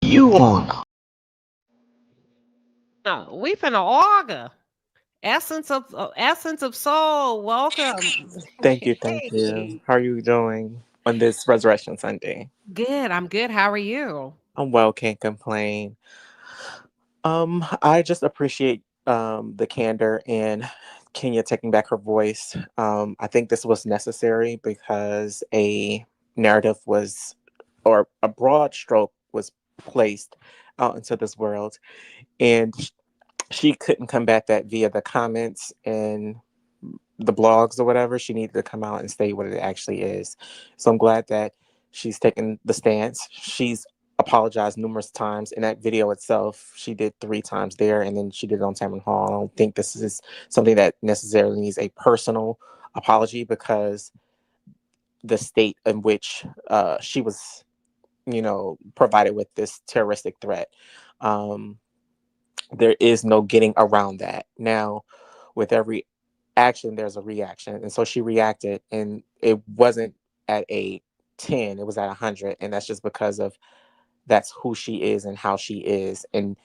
You wanna? No, we finna argue. Essence of soul. Welcome. Thank you, thank you. Hey. How are you doing on this Resurrection Sunday? Good. I'm good. How are you? I'm well, can't complain. I just appreciate the candor and Kenya taking back her voice. I think this was necessary because a narrative was, or a broad stroke was placed out into this world, and she couldn't combat that via the comments and the blogs or whatever. She needed to come out and say what it actually is. So I'm glad that she's taken the stance. She's apologized numerous times. In that video itself, she did 3 times there, and then she did it on Tamron Hall. I don't think this is something that necessarily needs a personal apology, because the state in which she was, provided with this terroristic threat. There is no getting around that. Now, with every action, there's a reaction. And so she reacted, and it wasn't at a 10, it was at 100. And that's just because of that's who she is and how she is. And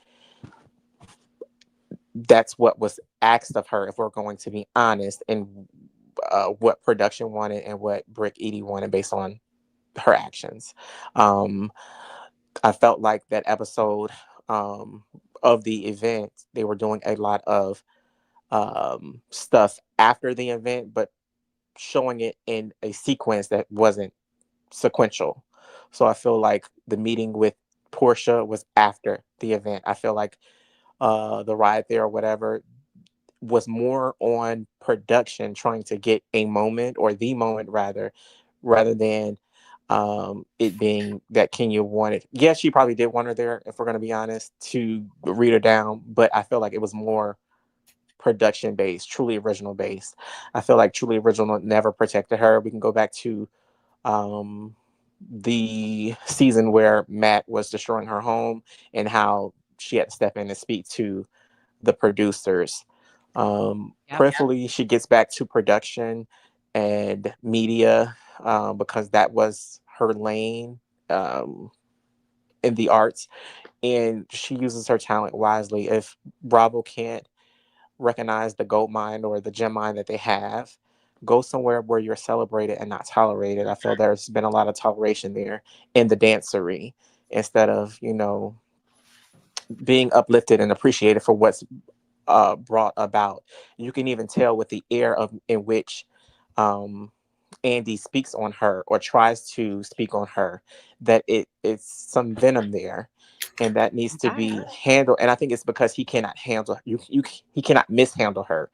that's what was asked of her, if we're going to be honest, and what production wanted and what Britt Eady wanted based on her actions. I felt like that episode of the event, they were doing a lot of stuff after the event, but showing it in a sequence that wasn't sequential. So I feel like the meeting with Portia was after the event. I feel like the ride there or whatever was more on production, trying to get a moment, or the moment rather than it being that Kenya wanted. Yes, she probably did want her there, if we're going to be honest, to read her down, but I feel like it was more production based, truly original based. I feel like truly original never protected her. We can go back to the season where Matt was destroying her home, and how she had to step in and speak to the producers. Yep. Prayerfully, she gets back to production and media, because that was her lane in the arts, and she uses her talent wisely. If Bravo can't recognize the gold mine or the gem mine that they have, go somewhere where you're celebrated and not tolerated. I feel there's been a lot of toleration there in the dancery, instead of, being uplifted and appreciated for what's brought about. You can even tell with the air of in which um, Andy speaks on her, or tries to speak on her, that it's some venom there, and that needs to be handled. And I think it's because he cannot handle he cannot mishandle her,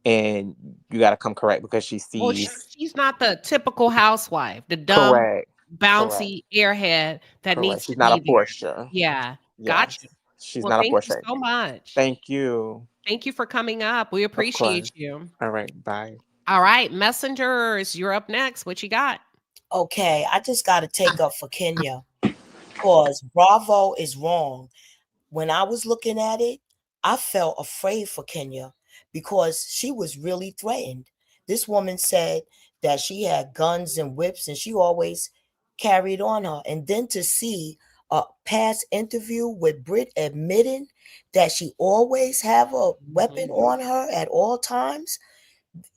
and you got to come correct, because she Well, sees. she's not the typical housewife, the dumb, Correct, correct, bouncy airhead that correct. needs to She's not a be there. Portia. Yeah, got Yes, you. she's Well, not a thank you Portia. so much. Thank you. Thank you for coming up. We Of appreciate course. you. All right, bye. All right, messengers, you're up next. What you got? Okay, I just got to take up for Kenya, because Bravo is wrong. When I was looking at it, I felt afraid for Kenya, because she was really threatened. This woman said that she had guns and whips, and she always carried on her. And then to see a past interview with Britt admitting that she always have a weapon on her at all times.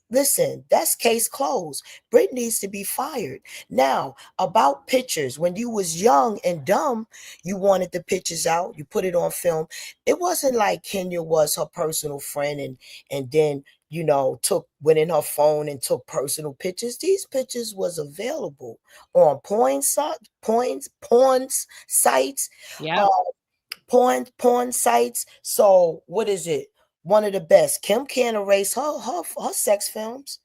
Listen, that's case closed. Britt needs to be fired. Now, about pictures, when you was young and dumb, you wanted the pictures out, you put it on film. It wasn't like Kenya was her personal friend and then, went in her phone and took personal pictures. These pictures was available on porn sites, Yeah. uh, porn sites. So what is it? One of the best. Kim can't erase her sex films.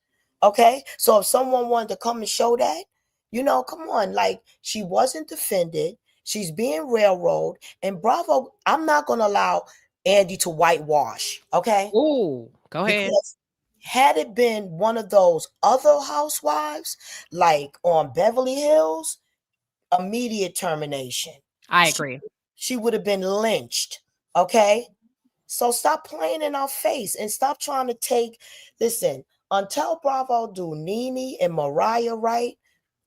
Okay, so if someone wanted to come and show that, You know, come on. Like, she wasn't defended. She's being railroaded. And Bravo, I'm not going to allow Andy to whitewash. Okay. Ooh, go ahead. Because had it been one of those other housewives, like on Beverly Hills, immediate termination. I agree. She would have been lynched. Okay. So stop playing in our face and stop trying to listen, until Bravo do Nene and Mariah right,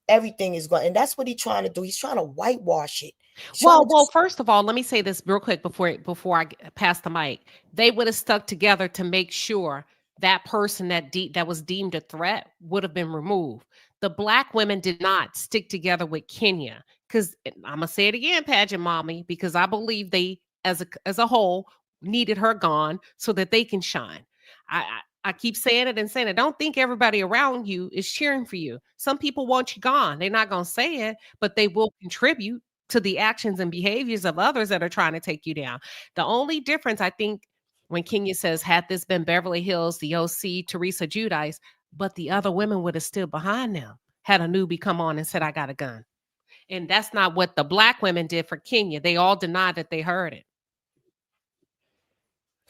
everything is going, and that's what he's trying to do. He's trying to whitewash it. Well, first of all, let me say this real quick before I pass the mic. They would have stuck together to make sure that person that was deemed a threat would have been removed. The Black women did not stick together with Kenya, because I'm gonna say it again, pageant mommy, because I believe they, as a whole, needed her gone so that they can shine. I keep saying it and saying it. Don't think everybody around you is cheering for you. Some people want you gone. They're not gonna say it, but they will contribute to the actions and behaviors of others that are trying to take you down. The only difference, I think, when Kenya says, had this been Beverly Hills, the OC, Teresa Giudice, but the other women would have stood behind them, had a newbie come on and said, I got a gun. And that's not what the Black women did for Kenya. They all denied that they heard it.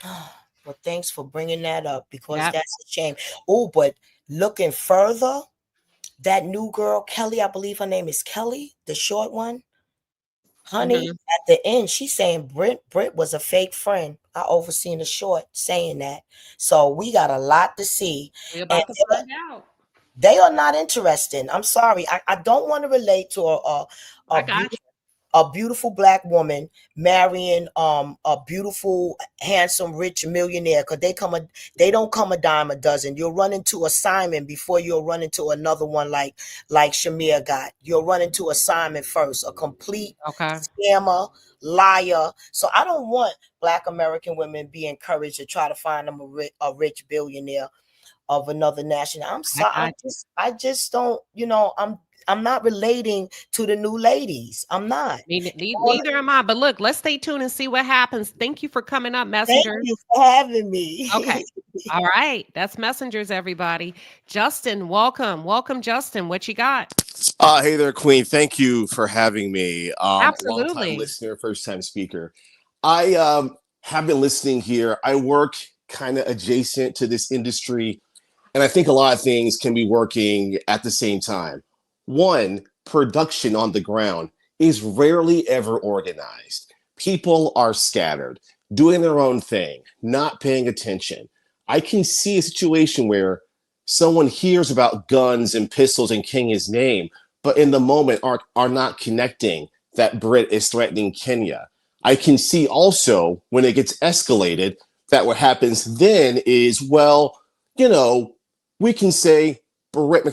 Well, thanks for bringing that up, because that's a shame. Oh, but looking further, that new girl, Kelly, I believe her name is Kelly, the short one. Honey, at the end, she's saying Britt was a fake friend. I overseen the short saying that. So we got a lot to see. We're about to find out. They are not interesting. I'm sorry. I don't want to relate to a beautiful Black woman marrying a beautiful, handsome, rich millionaire, because they don't come a dime a dozen. You'll run into a Simon before you'll run into another one like Shamir got. You'll run into a Simon first, a complete scammer, liar. So I don't want Black American women be encouraged to try to find them a rich billionaire of another national. I'm sorry. I just don't, I'm not relating to the new ladies. I'm not. Neither am I. But look, let's stay tuned and see what happens. Thank you for coming up, Messengers. Thank you for having me. Okay. All right. That's Messengers, everybody. Justin, welcome. Welcome, Justin. What you got? Hey there, Queen. Thank you for having me. Absolutely. Long-time listener, first-time speaker. I have been listening here. I work kind of adjacent to this industry, and I think a lot of things can be working at the same time. One, production on the ground is rarely ever organized. People are scattered, doing their own thing, not paying attention. I can see a situation where someone hears about guns and pistols in Kenya's name, but in the moment are not connecting that Britt is threatening Kenya. I can see also when it gets escalated that what happens then is, well, we can say Britt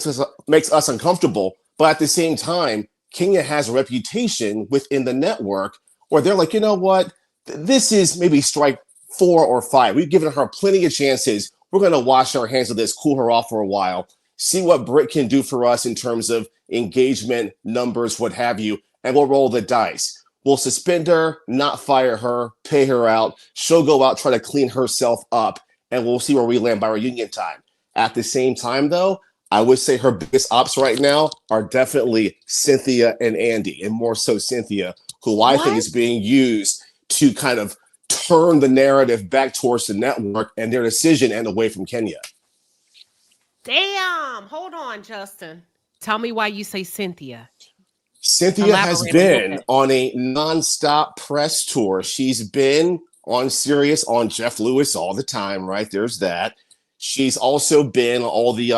makes us uncomfortable, but at the same time, Kenya has a reputation within the network where they're like, you know what? This is maybe strike 4 or 5. We've given her plenty of chances. We're going to wash our hands of this, cool her off for a while, see what Britt can do for us in terms of engagement, numbers, what have you, and we'll roll the dice. We'll suspend her, not fire her, pay her out. She'll go out, try to clean herself up, and we'll see where we land by reunion time. At the same time, though, I would say her biggest ops right now are definitely Cynthia and Andy, and more so Cynthia, who I think is being used to kind of turn the narrative back towards the network and their decision and away from Kenya. Damn. Hold on, Justin. Tell me why you say Cynthia. Cynthia has been on a nonstop press tour. She's been on Sirius, on Jeff Lewis all the time, right? There's that. She's also been on all the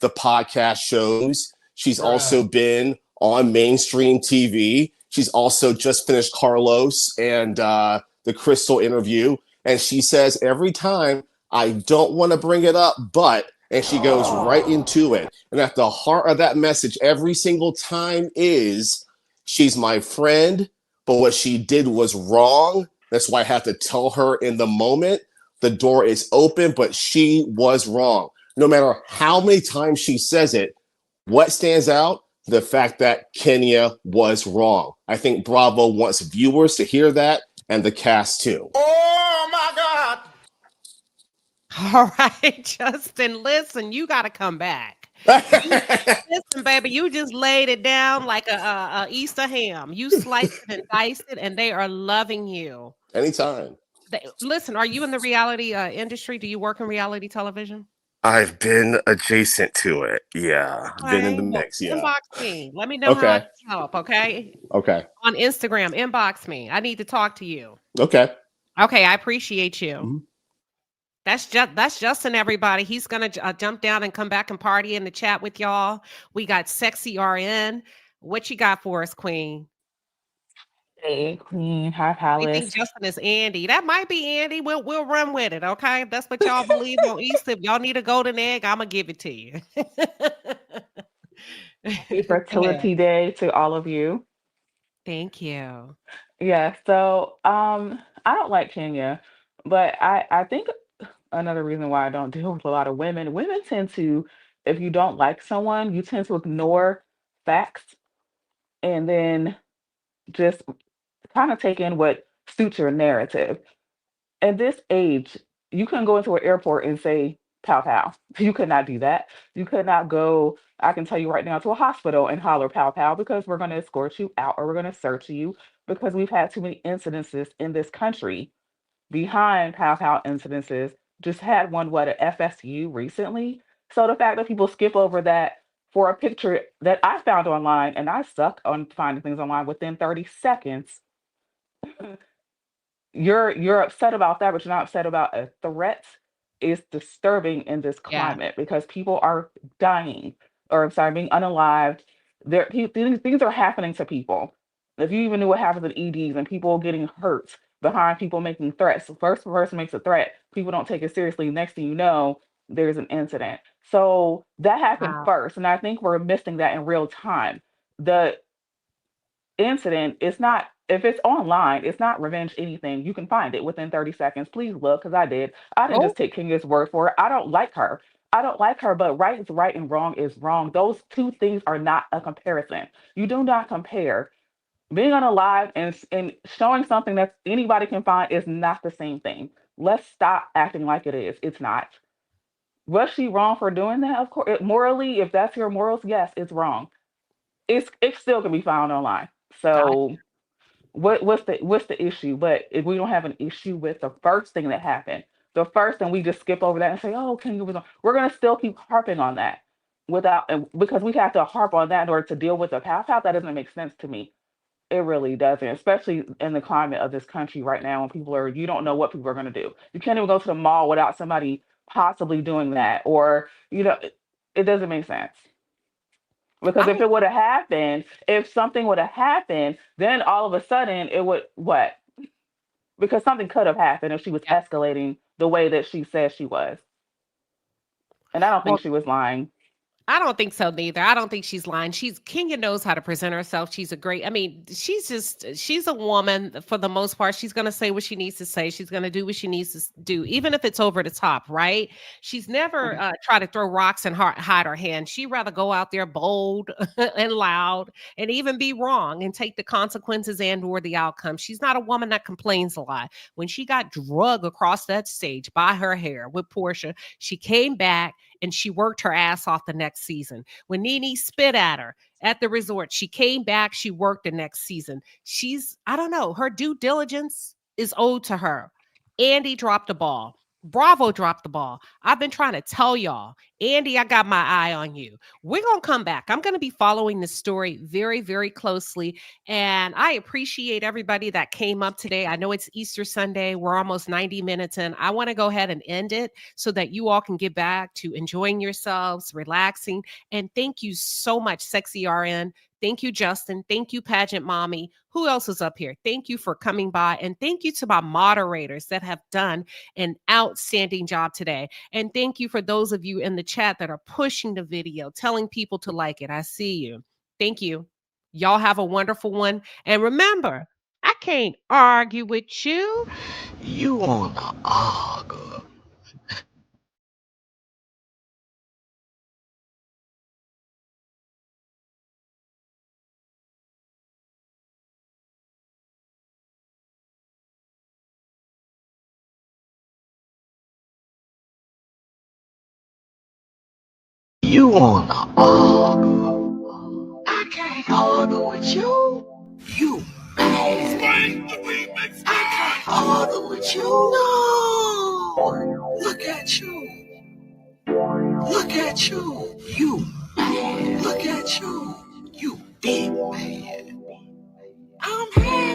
podcast shows. She's also been on mainstream TV. She's also just finished Carlos and the Crystal interview. And she says every time, I don't want to bring it up, but, and she goes right into it. And at the heart of that message every single time is, she's my friend, but what she did was wrong. That's why I have to tell her in the moment. The door is open, but she was wrong. No matter how many times she says it, what stands out? The fact that Kenya was wrong. I think Bravo wants viewers to hear that, and the cast too. Oh my God. All right, Justin, listen, you got to come back. Listen, baby, you just laid it down like a Easter ham. You sliced it and diced it, and they are loving you. Anytime. Listen, are you in the reality industry? Do you work in reality television? I've been adjacent to it. Yeah. Been in Okay. the Well, mix. Yeah. inbox me. Let me know how I Okay. can help. Okay. Okay. On Instagram, inbox me. I need to talk to you. Okay. Okay, I appreciate you. Mhm. That's Justin, everybody. He's gonna jump down and come back and party in the chat with y'all. We got Sexy RN. What you got for us, Queen? Hey, Queen. Hi, We think Palace. Justin is Andy. That might be Andy. We'll run with it. Okay, if that's what y'all believe on Easter. If y'all need a golden egg, I'm gonna give it to you. Happy Go ahead. Fertility Day to all of you. Thank you. Yeah, so I don't like Kenya, but I think another reason why I don't deal with a lot of women tend to, if you don't like someone, you tend to ignore facts and then just kind of take in what suits your narrative. At this age, you couldn't go into an airport and say pow pow. You could not do that. You could not go, I can tell you right now, to a hospital and holler pow pow because we're going to escort you out or we're going to search you because we've had too many incidences in this country behind pow pow incidences. Just had one, what, at FSU recently. So the fact that people skip over that for a picture that I found online, and I suck on finding things online within 30 seconds, you're upset about that, but you're not upset about a threat is disturbing in this Yeah. climate because people are dying or I'm sorry, being unalived. Things are happening to people. If you even knew what happens in EDs and people getting hurt behind people making threats, the first person makes a threat, people don't take it seriously. Next thing you know, there's an incident. So that happened Wow. first, and I think we're missing that in real time. The incident, it's not, if it's online, it's not revenge anything. You can find it within 30 seconds. Please look, because I did. I didn't Oh, just take Kenya's word for it. I don't like her. I don't like her, but right is right and wrong is wrong. Those two things are not a comparison. You do not compare. Being unalive and showing something that anybody can find is not the same thing. Let's stop acting like it is. It's not. Was she wrong for doing that? Of course, morally, if that's your morals, yes, it's wrong. It still can be found online. God. So what's the issue? But if we don't have an issue with the first thing that happened, the first thing we just skip over that and say, oh, Kenya was on. We're gonna still keep harping on that because we have to harp on that in order to deal with the past. That doesn't make sense to me. It really doesn't, especially in the climate of this country right now when you don't know what people are gonna do. You can't even go to the mall without somebody possibly doing that, or it doesn't make sense. Because I if it would have happened, if something would have happened, then all of a sudden it would what? Because something could have happened if she was yeah. escalating the way that she said she was. And I don't think Well, she was lying. I don't think so neither. I don't think she's lying. Kenya knows how to present herself. She's a great, I mean, she's a woman for the most part. She's going to say what she needs to say. She's going to do what she needs to do, even if it's over the top, right? She's never tried to throw rocks and hide her hand. She'd rather go out there bold and loud and even be wrong and take the consequences and or the outcome. She's not a woman that complains a lot. When she got drug across that stage by her hair with Portia, she came back and she worked her ass off the next season. When Nene spit at her at the resort, she came back, she worked the next season. I don't know, her due diligence is owed to her. Andy dropped the ball. Bravo dropped the ball. I've been trying to tell y'all, Andy, I got my eye on you. We're going to come back. I'm going to be following this story very, very closely. And I appreciate everybody that came up today. I know it's Easter Sunday. We're almost 90 minutes in. I want to go ahead and end it so that you all can get back to enjoying yourselves, relaxing. And thank you so much, Sexy RN. Thank you, Justin. Thank you, Pageant Mommy. Who else is up here? Thank you for coming by. And thank you to my moderators that have done an outstanding job today. And thank you for those of you in the chat that are pushing the video, telling people to like it. I see you. Thank you. Y'all have a wonderful one. And remember, I can't argue with you. You wanna argue. You wanna argue? I can't argue with you. You mad? I can't argue with you. No. Look at you. Look at you. You mad? Look at you. You big man. I'm happy.